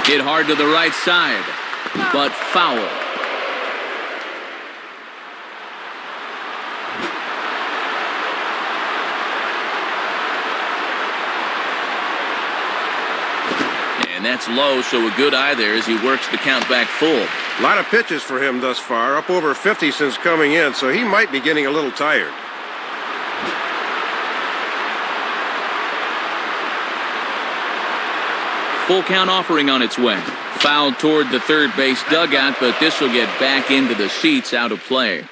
Hit hard to the right side, but foul. And that's low, so a good eye there as he works the count back full. A lot of pitches for him thus far, up over 50 since coming in, so he might be getting a little tired. Full count offering on its way. Fouled toward the third base dugout, but this will get back into the seats out of play.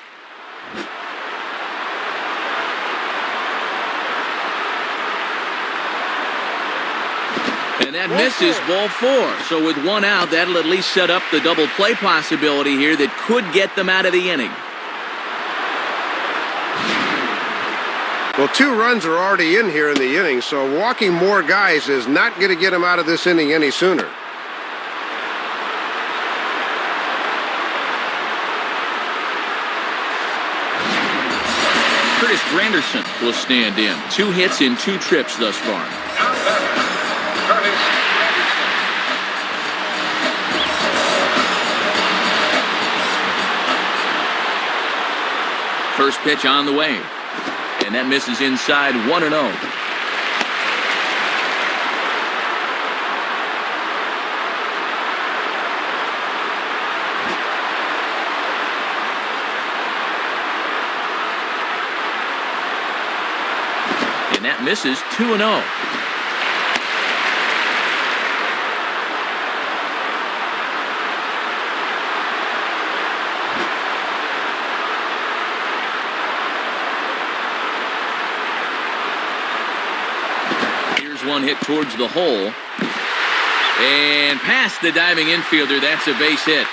And that misses ball 4. So with one out, that'll at least set up the double play possibility here that could get them out of the inning. Well, 2 runs are already in here in the inning, so walking more guys is not going to get them out of this inning any sooner. Curtis Granderson will stand in. 2 hits in 2 trips thus far. Now batting, Curtis Anderson. First pitch on the way. And that misses inside 1-0. And that misses 2-0. One hit towards the hole. And past the diving infielder. That's a base hit.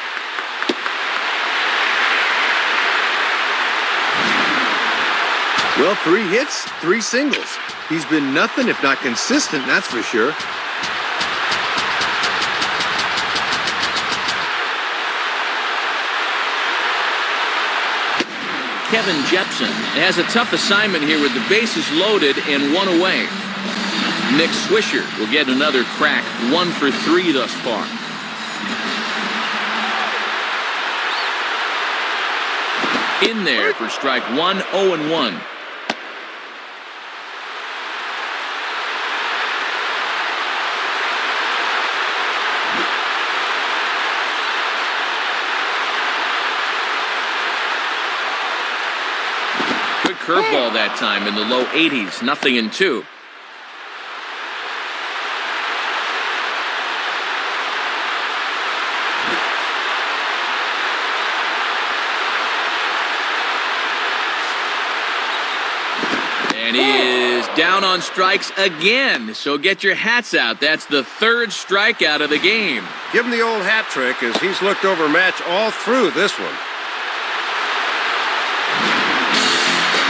Well, 3 hits, 3 singles. He's been nothing if not consistent, that's for sure. Kevin Jepson has a tough assignment here with the bases loaded and 1 away. Nick Swisher will get another crack. 1 for 3 thus far. In there for strike 1, 0-1. Good curveball that time in the low 80s. 0-2. And he is down on strikes again. So get your hats out. That's the 3rd strikeout of the game. Give him the old hat trick as he's looked over match all through this one.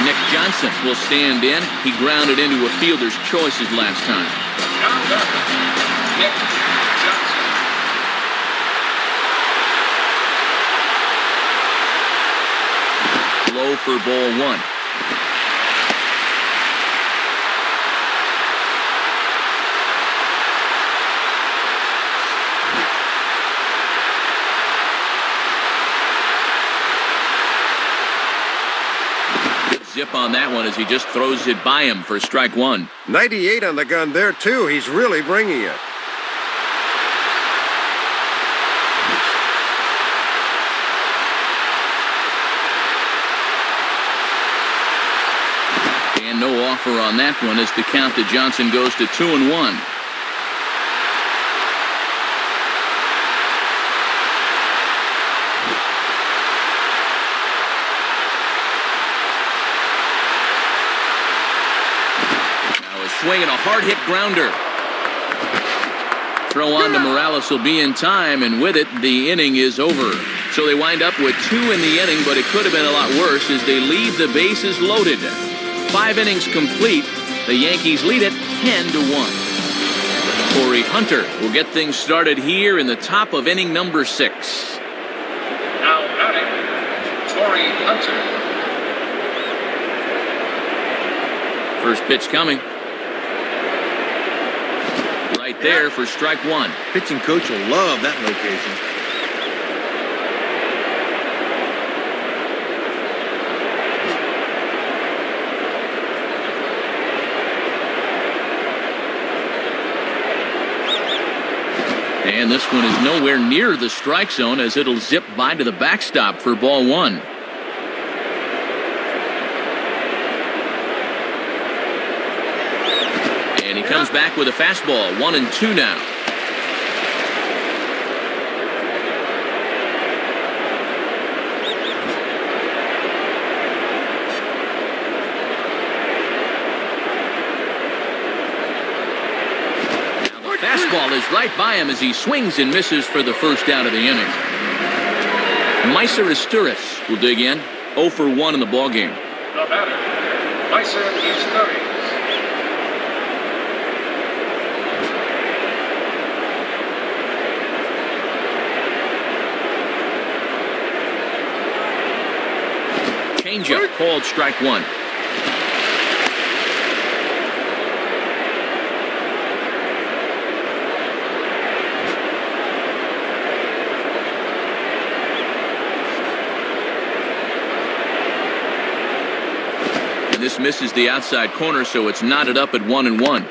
Nick Johnson will stand in. He grounded into a fielder's choices last time. Now batting, Nick Johnson. Low for ball 1. Zip on that one as he just throws it by him for strike 1. 98 on the gun there, too. He's really bringing it. And no offer on that one as the count to Johnson goes to 2-1. Swing and a hard hit grounder. Throw on to Morales will be in time, and with it, the inning is over. So they wind up with 2 in the inning, but it could have been a lot worse as they leave the bases loaded. 5 innings complete. The Yankees lead it 10-1. Corey Hunter will get things started here in the top of inning number 6. Now batting, Corey Hunter. First pitch coming. Right there for strike 1. Pitching coach will love that location. And this one is nowhere near the strike zone as it'll zip by to the backstop for ball 1. And he comes back with a fastball. 1-2 now. ball is right by him as he swings and misses for the first out of the inning. Meiser Isturis will dig in. 0 for 1 in the ballgame. The batter, Meiser Isturis. Changeup called strike 1. And this misses the outside corner, so it's knotted up at 1-1.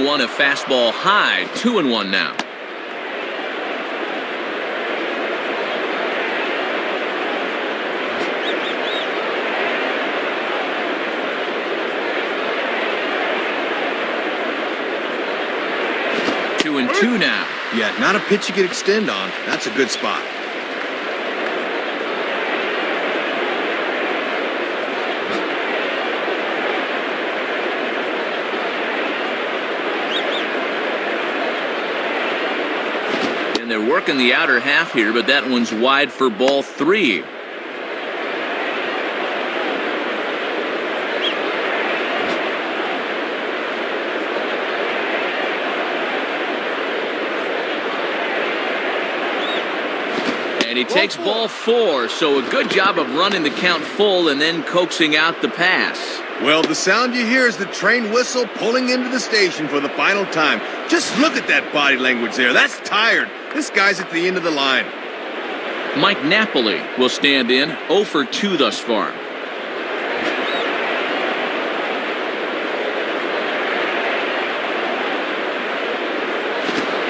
A fastball high, 2-1 now. Two and two now. Yeah, not a pitch you could extend on. That's a good spot. They're working the outer half here, but that one's wide for ball 3. And he takes ball 4, so a good job of running the count full and then coaxing out the pass. Well, the sound you hear is the train whistle pulling into the station for the final time. Just look at that body language there. That's tired. This guy's at the end of the line. Mike Napoli will stand in. 0 for 2 thus far.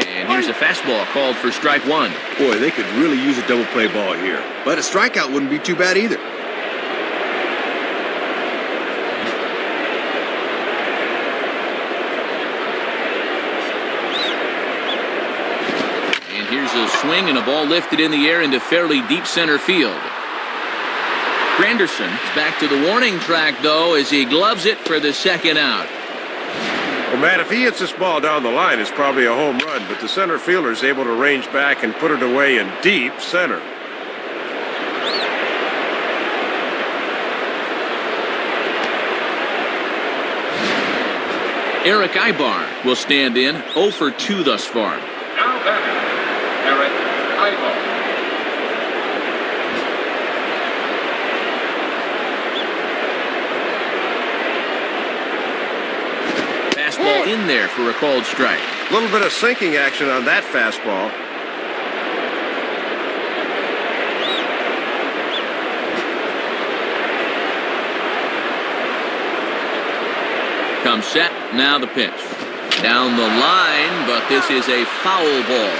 And here's a fastball called for strike 1. Boy, they could really use a double play ball here. But a strikeout wouldn't be too bad either. Here's a swing and a ball lifted in the air into fairly deep center field. Granderson is back to the warning track, though, as he gloves it for the second out. Well, Matt, if he hits this ball down the line, it's probably a home run, but the center fielder is able to range back and put it away in deep center. Eric Ibar will stand in. 0 for 2 thus far. Now batting, Eric Ibar. Fastball in there for a called strike. A little bit of sinking action on that fastball. Comes set, now the pitch. Down the line, but this is a foul ball.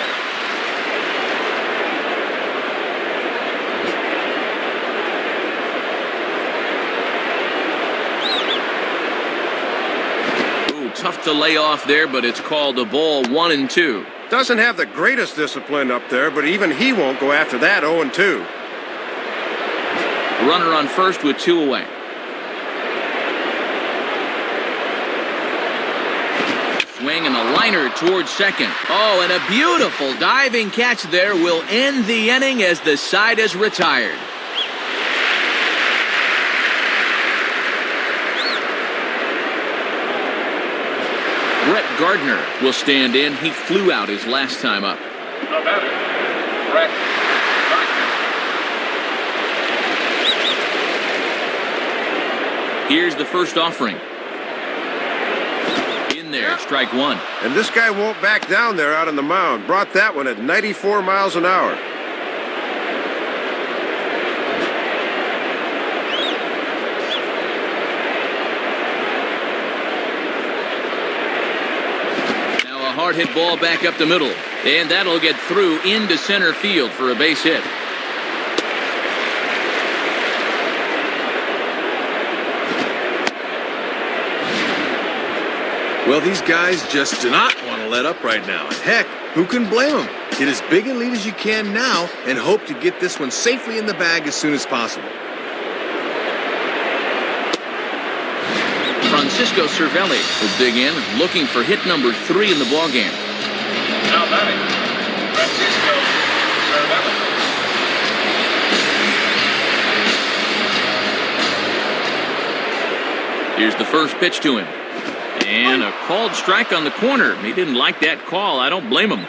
Ooh, tough to lay off there, but it's called a ball. 1-2. Doesn't have the greatest discipline up there, but even he won't go after that 0-2. Runner on first with 2 away. Swing and a liner towards second. Oh, and a beautiful diving catch there will end the inning as the side is retired. Brett Gardner will stand in. He flew out his last time up. The batter, Brett Gardner. Here's the first offering. There, strike 1. And this guy won't back down there out on the mound. Brought that one at 94 miles an hour. Now a hard hit ball back up the middle. And that'll get through into center field for a base hit. Well, these guys just do not want to let up right now. And heck, who can blame them? Get as big a lead as you can now and hope to get this one safely in the bag as soon as possible. Francisco Cervelli will dig in, looking for hit number 3 in the ballgame. Now batting, Francisco Cervelli. Here's the first pitch to him. And a called strike on the corner. He didn't like that call. I don't blame him.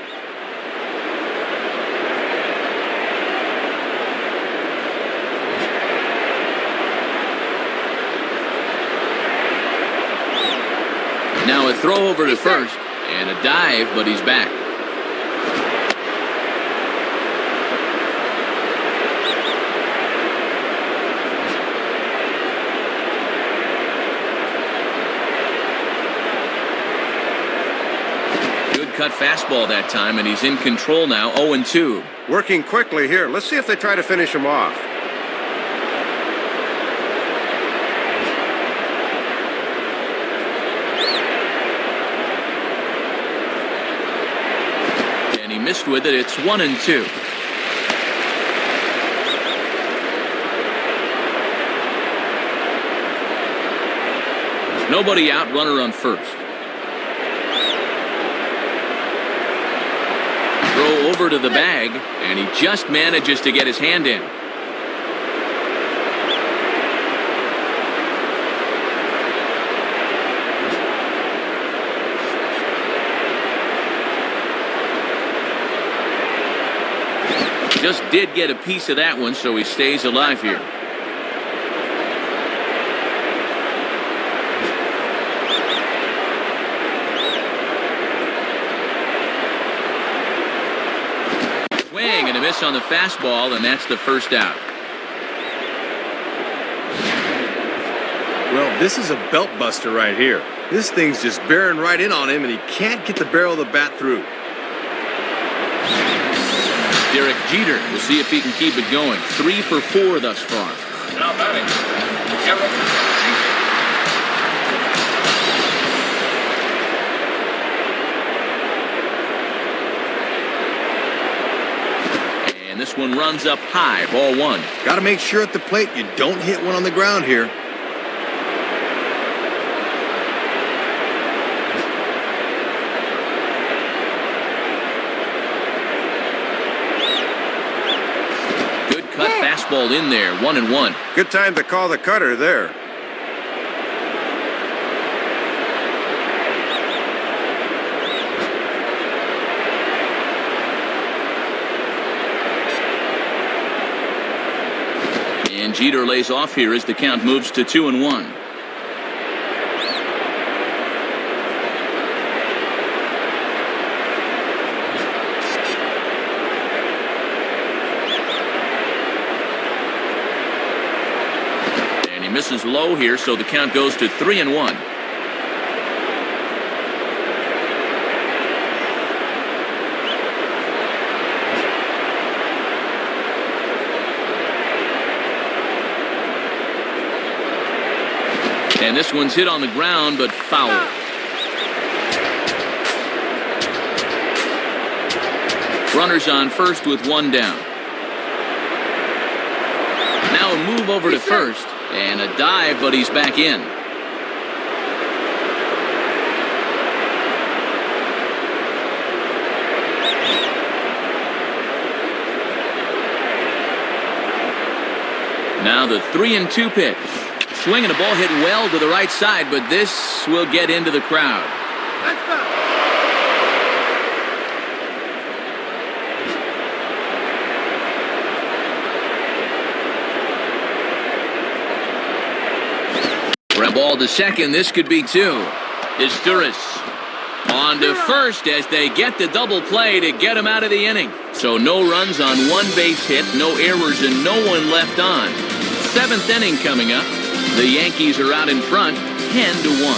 Now a throw over to first and a dive, but he's back. Good cut fastball that time, and he's in control now, 0-2. Working quickly here. Let's see if they try to finish him off. Missed with it. It's 1-2. Nobody out, runner on first. Throw over to the bag, and he just manages to get his hand in. Just did get a piece of that one, so he stays alive here. Swing and a miss on the fastball, and that's the first out. Well, this is a belt buster right here. This thing's just bearing right in on him, and he can't get the barrel of the bat through. Derek Jeter will see if he can keep it going. 3 for 4 thus far. Now batting, Derek Jeter. And this one runs up high, ball 1. Got to make sure at the plate you don't hit one on the ground here. Fastball in there, 1-1. Good time to call the cutter there. And Jeter lays off here as the count moves to 2-1. Misses low here, so the count goes to 3-1. And this one's hit on the ground, but foul. Runners on first with 1 down. Now a move over to first. And a dive, but he's back in. Now the 3-2 pitch. Swinging a ball hit well to the right side, but this will get into the crowd. Let's go. Grab ball to second. This could be 2. Isturis on to first as they get the double play to get him out of the inning. So no runs on 1 base hit, no errors, and no one left on. 7th inning coming up. The Yankees are out in front, 10-1.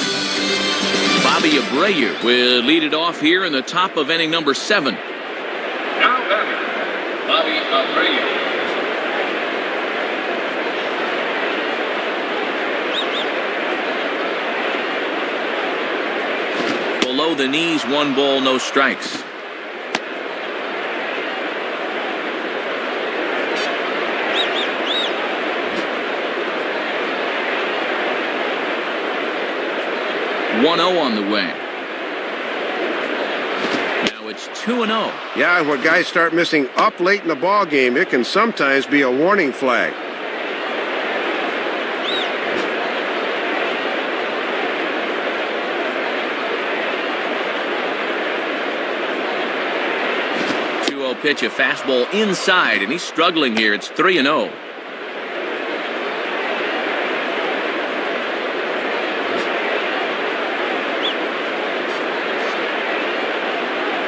Bobby Abreu will lead it off here in the top of inning number 7. Now batting, Bobby Abreu. Below the knees, 1 ball, no strikes. 1-0 on the way. Now it's 2-0. Yeah, when guys start missing up late in the ball game, it can sometimes be a warning flag. Pitch, a fastball inside, and he's struggling here. It's 3-0.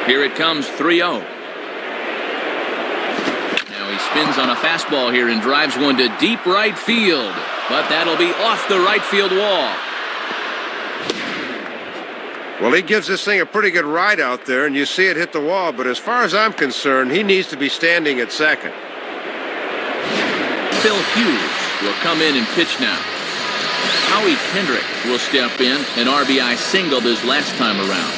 Here it comes, 3-0. Now he spins on a fastball here and drives one to deep right field, but that'll be off the right field wall. Well, he gives this thing a pretty good ride out there, and you see it hit the wall, but as far as I'm concerned, he needs to be standing at second. Phil Hughes will come in and pitch now. Howie Kendrick will step in, an RBI single this last time around.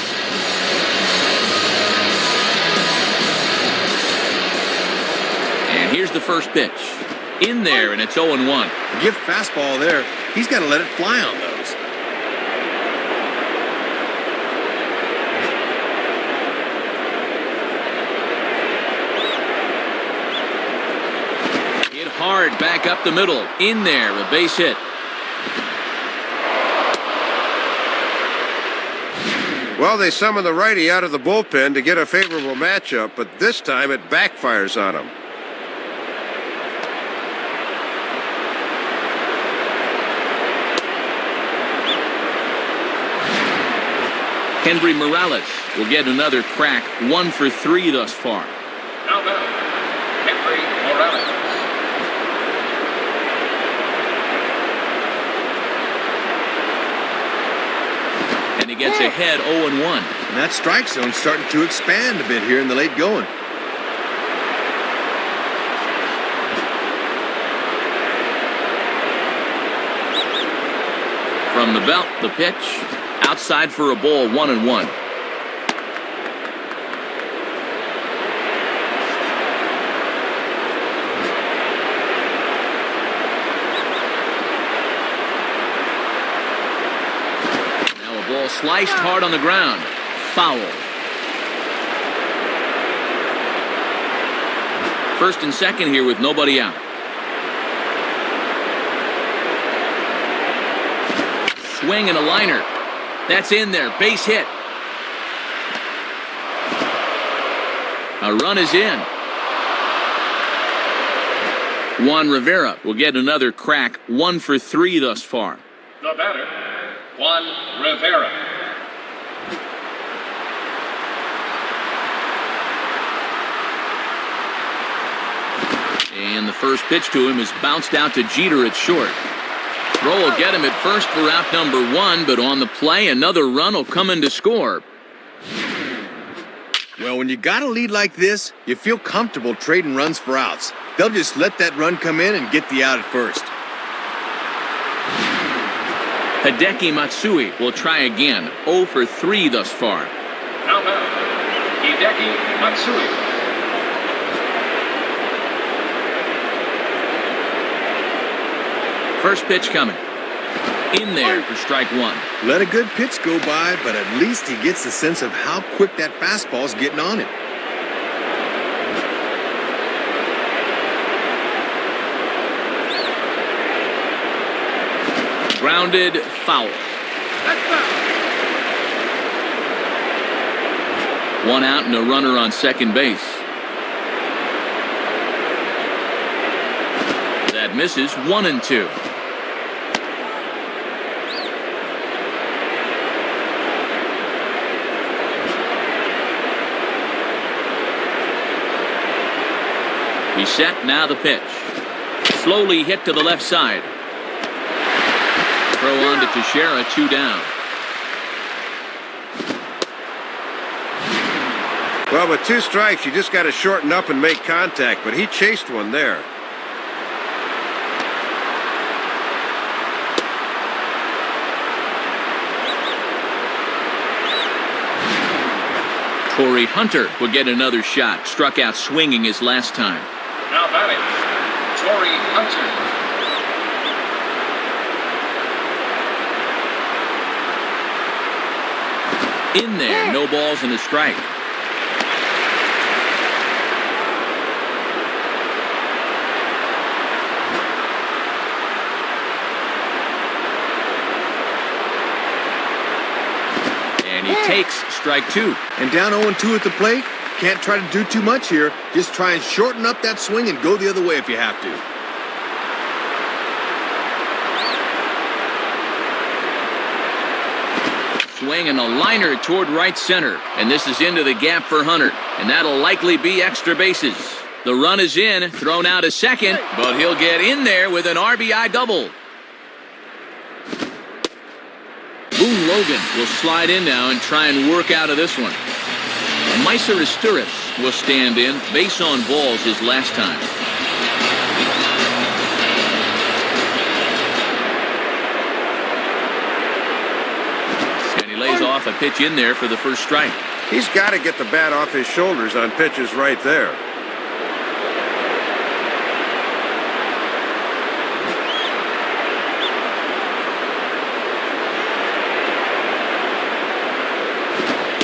And here's the first pitch. In there, and it's 0-1. Give fastball there. He's got to let it fly on those. Hard back up the middle. In there, a base hit. Well, they summon the righty out of the bullpen to get a favorable matchup, but this time it backfires on him. Henry Morales will get another crack, 1 for 3 thus far. Now batting, Henry Morales. And he gets ahead 0-1. And that strike zone's starting to expand a bit here in the late going. From the belt, the pitch. Outside for a ball, 1-1. Sliced hard on the ground. Foul. First and second here with nobody out. Swing and a liner. That's in there. Base hit. A run is in. Juan Rivera will get another crack. 1 for 3 thus far. The batter, Juan Rivera. And the first pitch to him is bounced out to Jeter at short. Throw will get him at first for out number 1, but on the play, another run will come in to score. Well, when you got a lead like this, you feel comfortable trading runs for outs. They'll just let that run come in and get the out at first. Hideki Matsui will try again. 0 for 3 thus far. Now batting, Hideki Matsui. First pitch coming. In there for strike 1. Let a good pitch go by, but at least he gets a sense of how quick that fastball's getting on him. Grounded, foul. One out and a runner on second base. That misses. 1-2. He's set, now the pitch. Slowly hit to the left side. Throw on to Teixeira, 2 down. Well, with 2 strikes, you just got to shorten up and make contact, but he chased one there. Corey Hunter will get another shot. Struck out swinging his last time. Now batting, Corey Hunter. In there, no balls and a strike. And he takes strike 2. And down 0-2 at the plate. Can't try to do too much here. Just try and shorten up that swing and go the other way if you have to. Swing and a liner toward right center. And this is into the gap for Hunter. And that'll likely be extra bases. The run is in, thrown out a second, but he'll get in there with an RBI double. Boone Logan will slide in now and try and work out of this one. Meiser Asturias will stand in. Base on balls his last time. Lays off a pitch in there for the first strike. He's got to get the bat off his shoulders on pitches right there.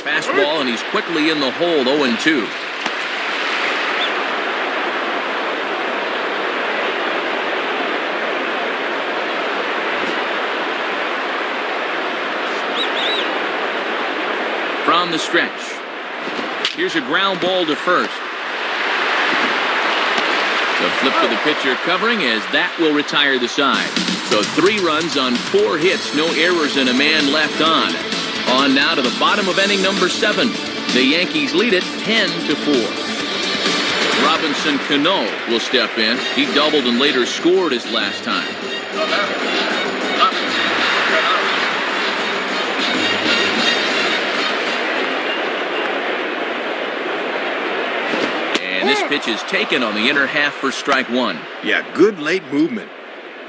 Fastball, and he's quickly in the hole, 0-2. From the stretch. Here's a ground ball to first. The flip to the pitcher covering as that will retire the side. So 3 runs on 4 hits, no errors, and a man left on. On now to the bottom of inning number 7. The Yankees lead it 10-4. Robinson Cano will step in. He doubled and later scored his last time. And this pitch is taken on the inner half for strike 1. Yeah, good late movement.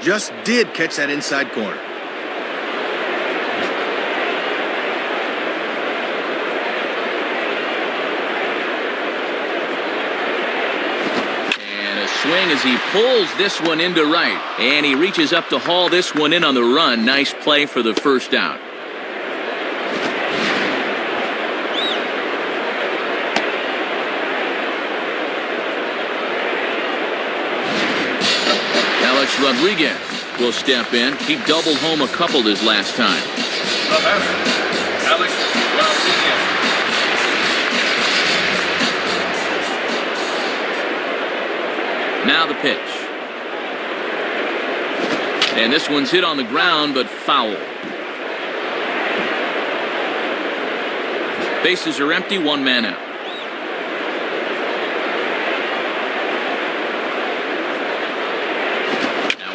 Just did catch that inside corner. And a swing as he pulls this one into right. And he reaches up to haul this one in on the run. Nice play for the first out. Rodriguez will step in. He doubled home a couple his last time. The batter, Alex Rodriguez. Now the pitch. And this one's hit on the ground, but foul. Bases are empty, 1 man out.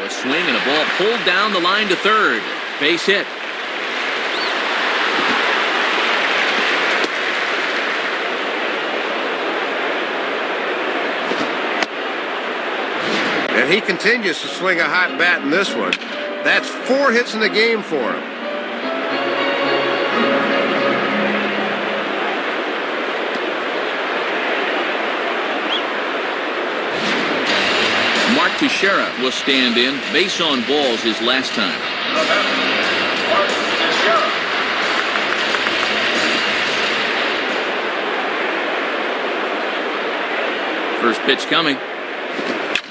Swing and a ball pulled down the line to third. Base hit. And he continues to swing a hot bat in this one. That's 4 hits in the game for him. Teixeira will stand in. Base on balls his last time. First pitch coming.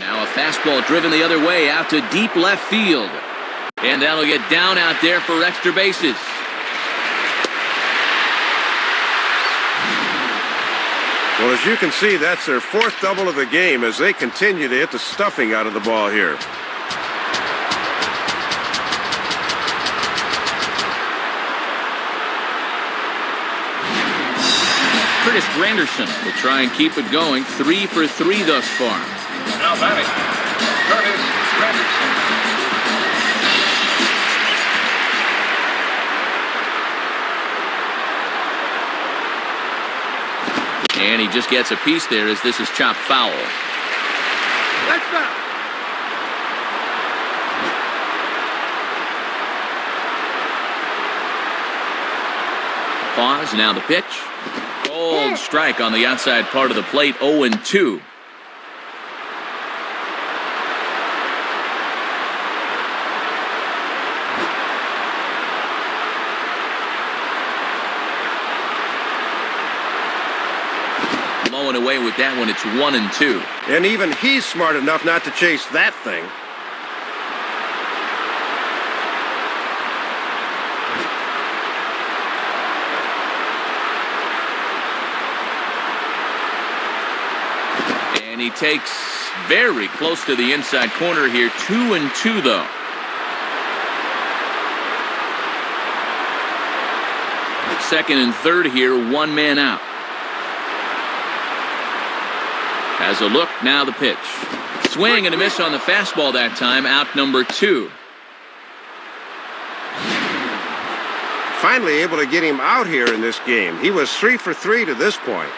Now a fastball driven the other way out to deep left field. And that'll get down out there for extra bases. Well, as you can see, that's their 4th double of the game as they continue to hit the stuffing out of the ball here. Curtis Granderson will try and keep it going. 3 for 3 thus far. Now batting, Curtis Granderson. And he just gets a piece there as this is chopped foul. Let's go. Pause, now the pitch. Cold strike on the outside part of the plate, 0-2. going away with that one. It's 1-2. And even he's smart enough not to chase that thing. And he takes very close to the inside corner here. 2-2 though. Second and third here, one man out. Has a look, now the pitch. Swing and a miss on the fastball that time, out number 2. Finally able to get him out here in this game. He was 3 for 3 to this point.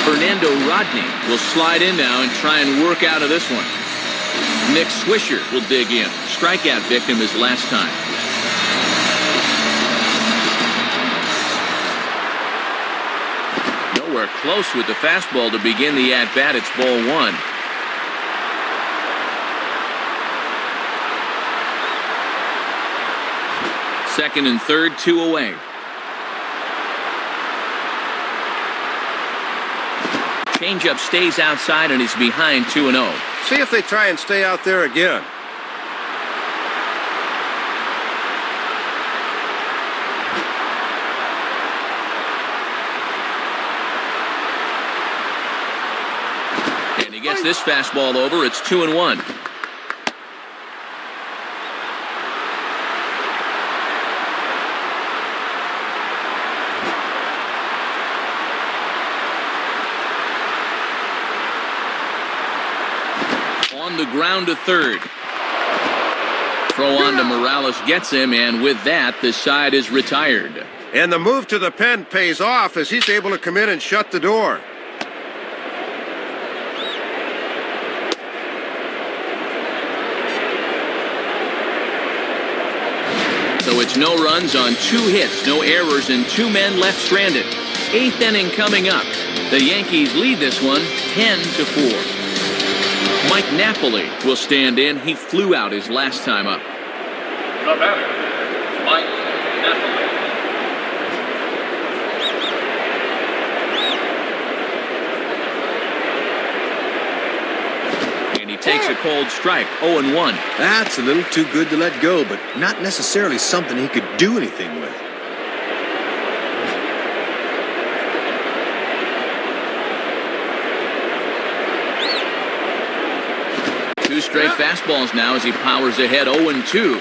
Fernando Rodney will slide in now and try and work out of this one. Nick Swisher will dig in. Strikeout victim his last time. Nowhere close with the fastball to begin the at-bat. It's ball 1. Second and third, 2 away. Changeup stays outside and is behind 2-0. See if they try and stay out there again. And he gets this fastball over. It's 2-1. On the ground to third. Throw on to Morales gets him, and with that, the side is retired. And the move to the pen pays off as he's able to come in and shut the door. So it's no runs on 2 hits, no errors, and 2 men left stranded. 8th inning coming up. The Yankees lead this one 10-4. Mike Napoli will stand in. He flew out his last time up. The batter, Mike Napoli. And he takes a cold strike, 0-1. That's a little too good to let go, but not necessarily something he could do anything with. 2 straight fastballs now as he powers ahead 0-2.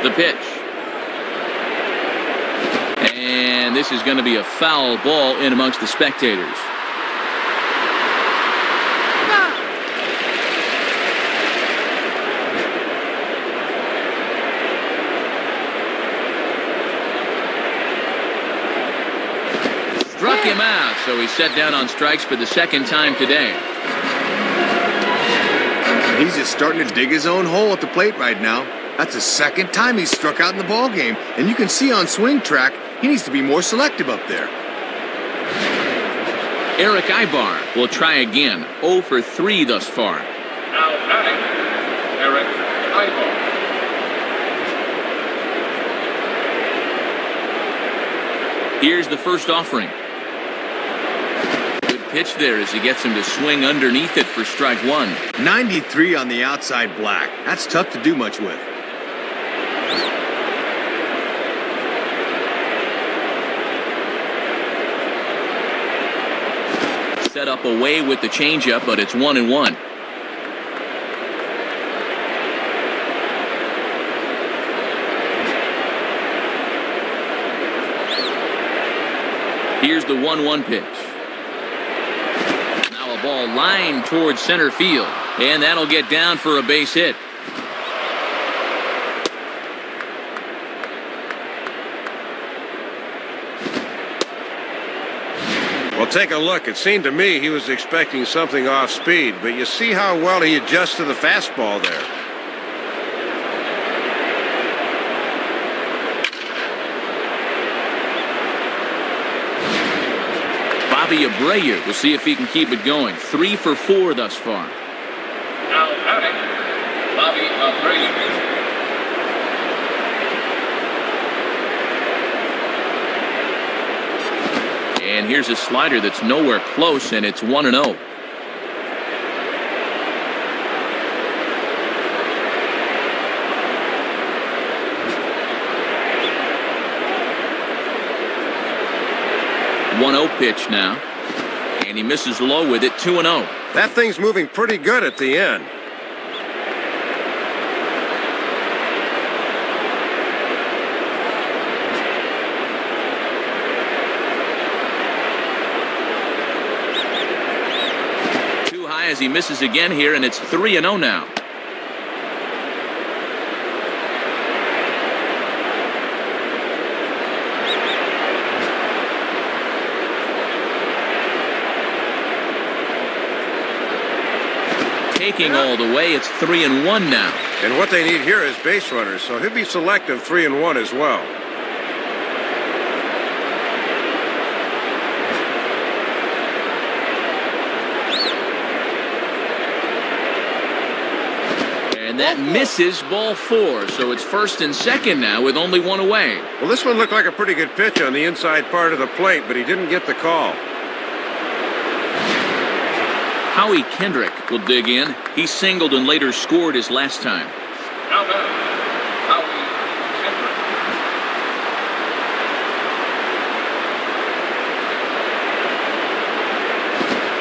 The pitch. And this is going to be a foul ball in amongst the spectators. Struck him out, so he's set down on strikes for the 2nd time today. He's just starting to dig his own hole at the plate right now. That's the 2nd time he's struck out in the ball game, and you can see on swing track he needs to be more selective up there. Eric Ibar will try again. 0 for 3 thus far. Now batting, Eric Ibar. Here's the first offering. Good pitch there as he gets him to swing underneath it for strike 1. 93 on the outside black. That's tough to do much with. Set up away with the changeup, but it's 1-1. Here's the 1-1 pitch. Now a ball lined towards center field, and that'll get down for a base hit. Well, take a look. It seemed to me he was expecting something off speed, but you see how well he adjusts to the fastball there. Bobby Abreu. We'll see if he can keep it going. 3 for 4 thus far. Now batting, Bobby Abreu. And here's a slider that's nowhere close, and it's 1-0. One-0 pitch now, and he misses low with it. 2-0. That thing's moving pretty good at the end. Too high as he misses again here, and it's 3-0 now. Taking all the way, it's 3-1 now. And what they need here is base runners, so he'll be selective 3-1 as well. And that misses ball 4, so it's 1st and 2nd now with only 1 away. Well, this one looked like a pretty good pitch on the inside part of the plate, but he didn't get the call. Howie Kendrick will dig in. He singled and later scored his last time. Now batting, Howie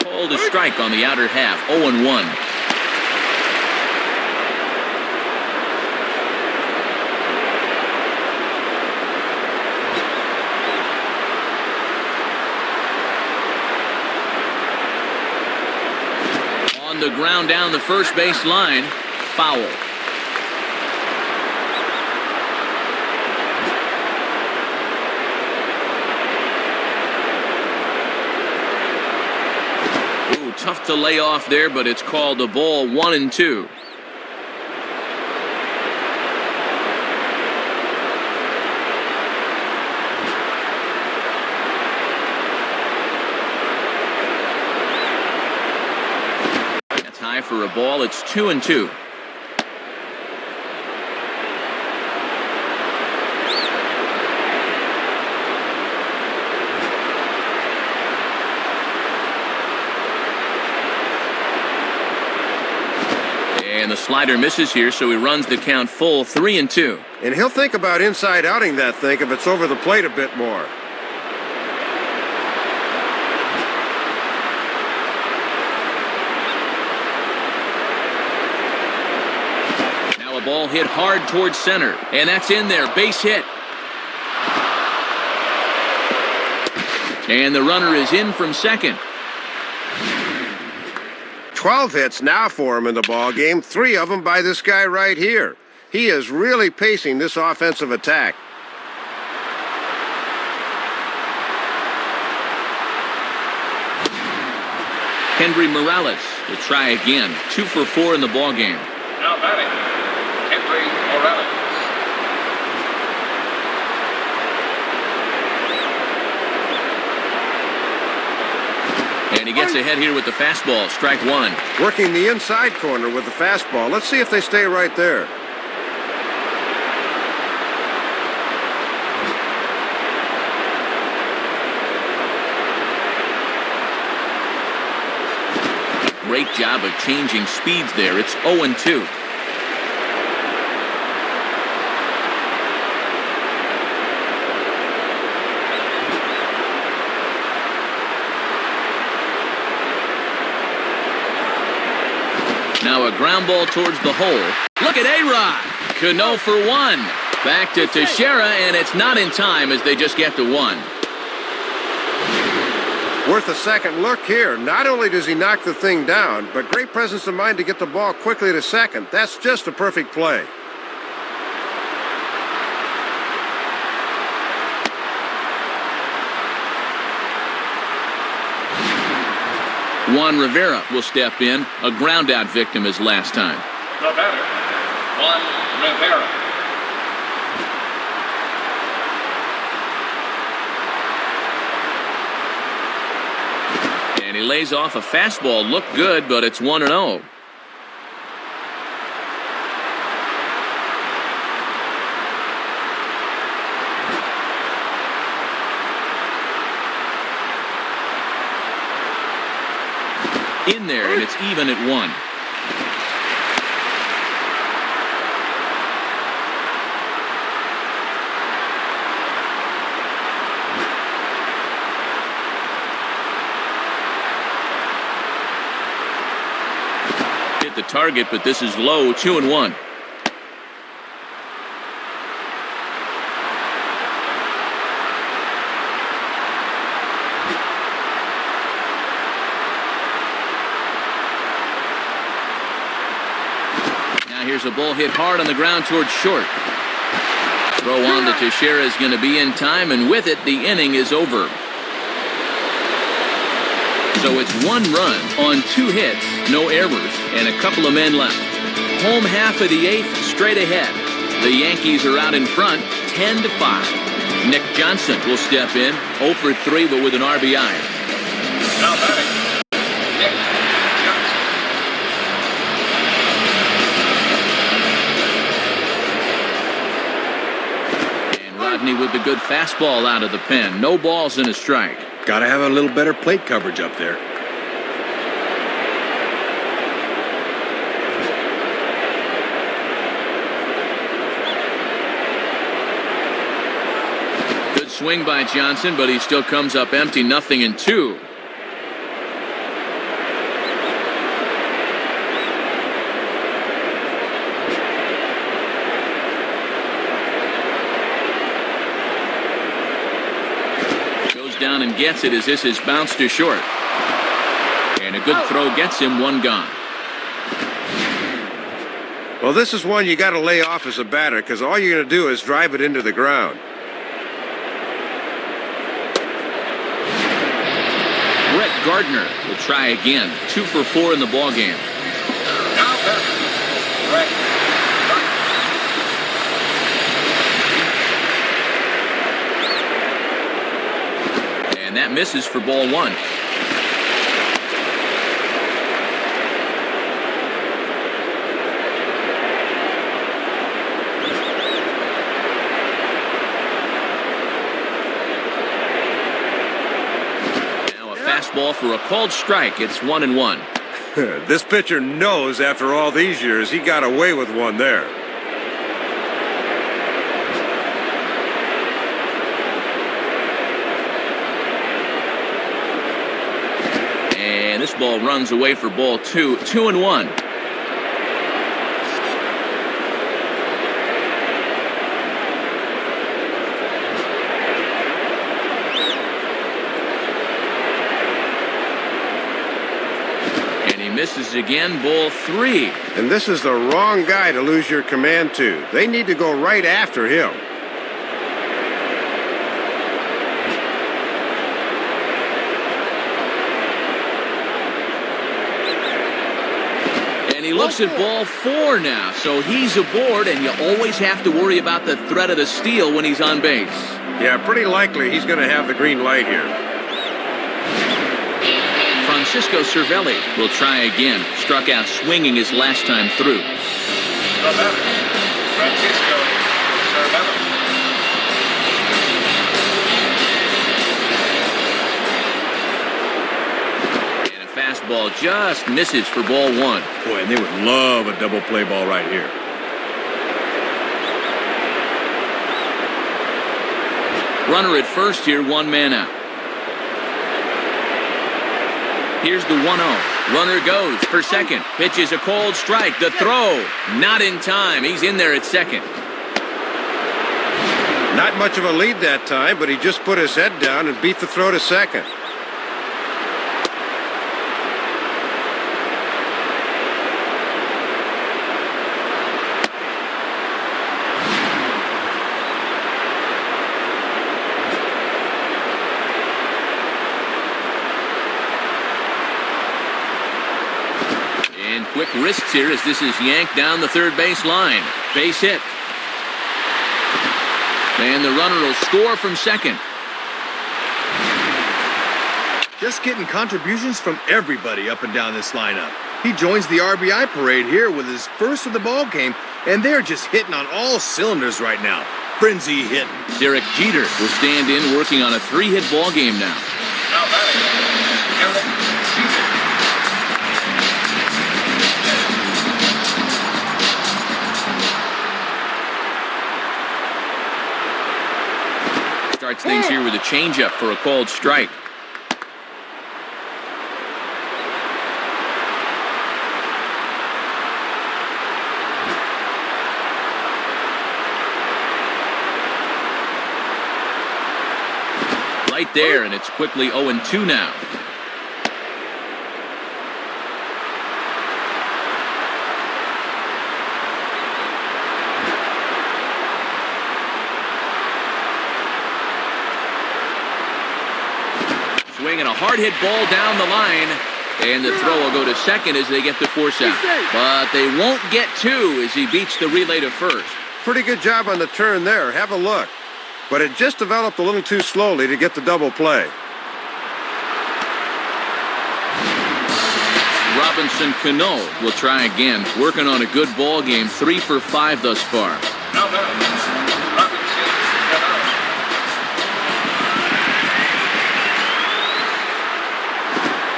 Kendrick. Called a strike on the outer half. 0-1. The ground down the first base line. Foul. Ooh, tough to lay off there, but it's called a ball. 1-2. For a ball, it's 2-2. And the slider misses here, so he runs the count full. 3-2. And he'll think about inside outing that thing if it's over the plate a bit more. Ball hit hard towards center, and that's in there. Base hit. And the runner is in from second. 12 hits now for him in the ball game, 3 of them by this guy right here. He is really pacing this offensive attack. Henry Morales will try again. 2 for 4 in the ball game. Now batting, Henry Morales. And he gets ahead here with the fastball. Strike 1. Working the inside corner with the fastball. Let's see if they stay right there. Great job of changing speeds there. It's 0-2. Now a ground ball towards the hole. Look at A-Rod. Cano for 1. Back to Teixeira, and it's not in time as they just get to 1. Worth a second look here. Not only does he knock the thing down, but great presence of mind to get the ball quickly to second. That's just a perfect play. Juan Rivera will step in. A ground-out victim as last time. The batter, Juan Rivera. He lays off a fastball. Looked good, but it's 1-0. In there, and it's even at 1. Hit the target, but this is low, 2-1. Here's a ball hit hard on the ground towards short. Throw on to Teixeira is going to be in time, and with it, the inning is over. So it's 1 run on 2 hits, no errors, and a couple of men left. Home half of the 8th, straight ahead. The Yankees are out in front, 10-5. Nick Johnson will step in, 0 for 3, but with an RBI. Now batting, Nick Johnson. Rodney with the good fastball out of the pen. No balls and a strike. Got to have a little better plate coverage up there. Good swing by Johnson, but he still comes up empty. 0-2. Down and gets it as this is bounced to short. And a good throw gets him, 1 gone. Well, this is one you got to lay off as a batter because all you're going to do is drive it into the ground. Brett Gardner will try again. 2 for 4 in the ballgame. Now batting, Brett Gardner. And that misses for ball 1. Now a fastball for a called strike. It's 1-1. This pitcher knows after all these years he got away with one there. And this ball runs away for ball 2. 2-1. And he misses again, ball 3. And this is the wrong guy to lose your command to. They need to go right after him. And he looks at ball 4 now, so he's aboard, and you always have to worry about the threat of the steal when he's on base. Yeah, pretty likely he's going to have the green light here. Francisco Cervelli will try again. Struck out swinging his last time through. The batter, Francisco Cervelli. Fastball just misses for ball 1. Boy, and they would love a double play ball right here. Runner at first here, 1 man out. Here's the 1-0. Runner goes for second. Pitch is a cold strike. The throw, not in time. He's in there at second. Not much of a lead that time, but he just put his head down and beat the throw to second. And quick risks here as this is yanked down the third base line. Base hit. And the runner will score from second. Just getting contributions from everybody up and down this lineup. He joins the RBI parade here with his first of the ball game, and they're just hitting on all cylinders right now. Frenzy hitting. Derek Jeter will stand in working on a 3-hit ball game now. Now batting, Derek Jeter. Starts things here with a changeup for a called strike. Right there, and it's quickly 0-2 now. Swinging a hard-hit ball down the line, and the throw will go to second as they get the force out. But they won't get two as he beats the relay to first. Pretty good job on the turn there. Have a look. But it just developed a little too slowly to get the double play. Robinson Cano will try again, working on a good ball game, 3 for 5 thus far. Now batting, Robinson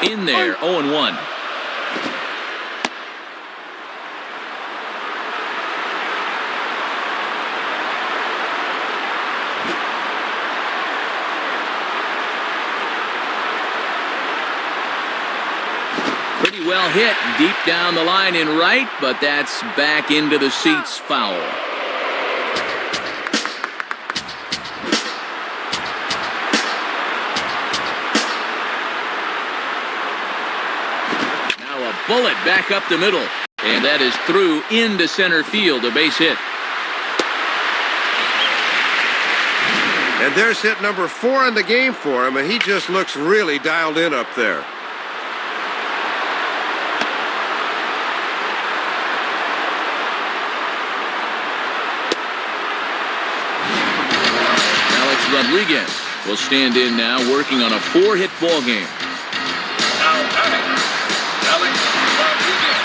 Cano. In there, 0-1. Pretty well hit deep down the line in right, but that's back into the seats, foul. Now a bullet back up the middle, and that is through into center field, a base hit. And there's hit number 4 in the game for him, and he just looks really dialed in up there. Rodriguez will stand in now, working on a 4-hit ball game. Now batting, Alex Rodriguez.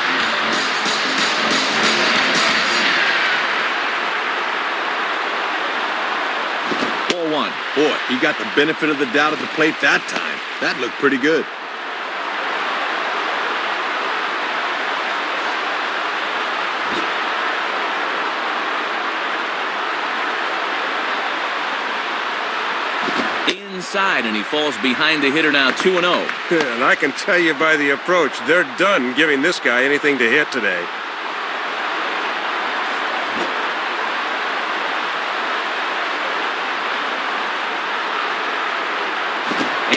4-1. Boy, he got the benefit of the doubt at the plate that time. That looked pretty good. Inside, and he falls behind the hitter now, 2-0. And I can tell you by the approach, they're done giving this guy anything to hit today.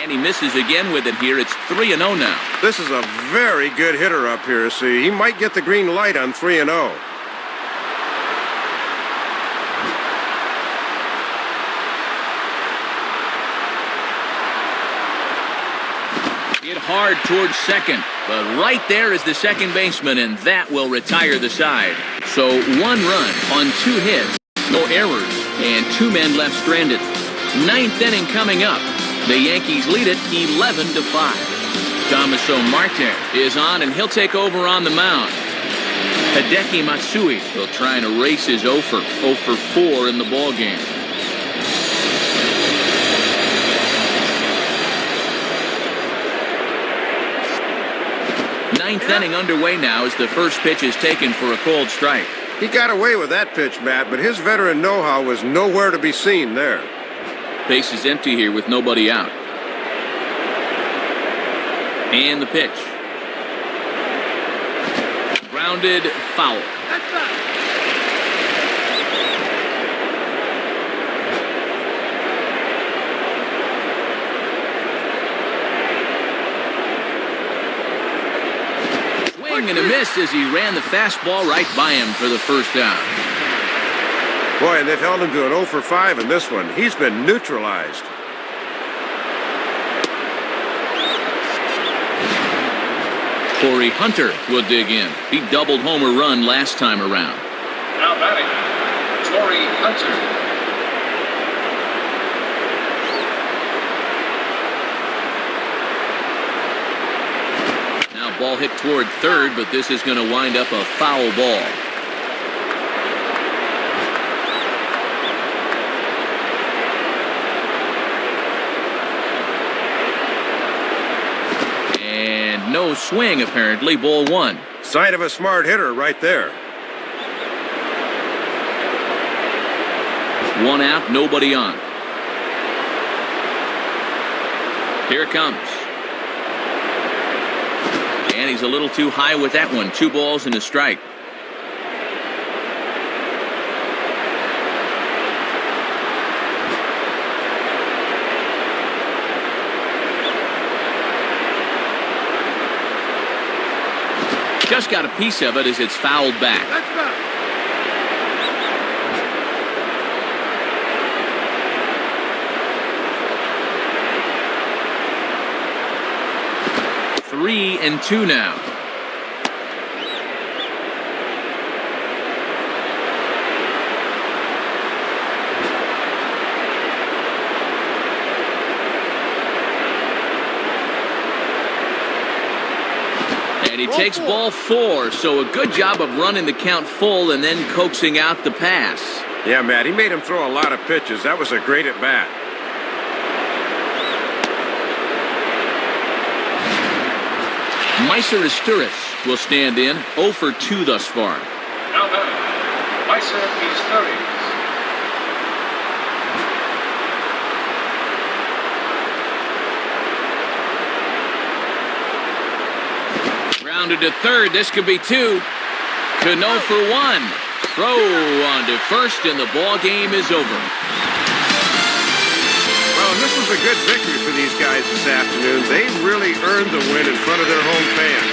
And he misses again with it here. It's 3-0 now. This is a very good hitter up here, see. He might get the green light on 3-0. Hit hard towards second, but right there is the second baseman, and that will retire the side. So 1 run on 2 hits, no errors, and 2 men left stranded. 9th inning coming up. The Yankees lead it 11-5. Damaso Marte is on, and he'll take over on the mound. Hideki Matsui will try and erase his 0 for 4 in the ball game. 9th inning underway now as the first pitch is taken for a called strike. He got away with that pitch, Matt, but his veteran know-how was nowhere to be seen there. Base is empty here with nobody out. And the pitch. Grounded foul. And a miss as he ran the fastball right by him for the first down. Boy, and they've held him to an 0 for 5 in this one. He's been neutralized. Corey Hunter will dig in. He doubled homer run last time around. Now batting, Corey Hunter. Ball hit toward third, but this is going to wind up a foul ball. And no swing, apparently. Ball one. Sign of a smart hitter right there. One out, nobody on. Here it comes. And he's a little too high with that one. 2 balls and a strike. Just got a piece of it as it's fouled back. Let's go. Three and two now. And he takes ball 4, so a good job of running the count full and then coaxing out the pass. Yeah, Matt, he made him throw a lot of pitches. That was a great at-bat. Meiser Esturiz will stand in. 0 for 2 thus far. Now batting, Meiser Esturiz. Rounded to third. This could be 2. Cano for 1. Throw on to first, and the ball game is over. Well, this was a good victory for these guys this afternoon. They really earned the win in front of their home fans.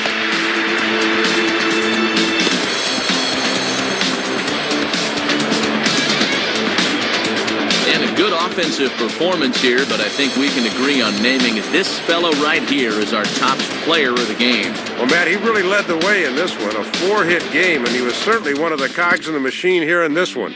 And a good offensive performance here, but I think we can agree on naming this fellow right here as our top player of the game. Well, Matt, he really led the way in this one. A 4-hit game, and he was certainly one of the cogs in the machine here in this one.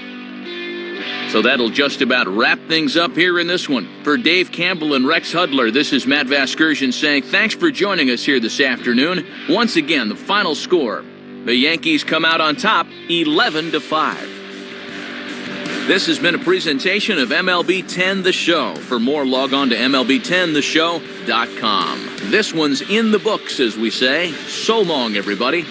So that'll just about wrap things up here in this one. For Dave Campbell and Rex Hudler, this is Matt Vasgersian saying thanks for joining us here this afternoon. Once again, the final score. The Yankees come out on top, 11-5. This has been a presentation of MLB 10 The Show. For more, log on to MLB10theshow.com. This one's in the books, as we say. So long, everybody.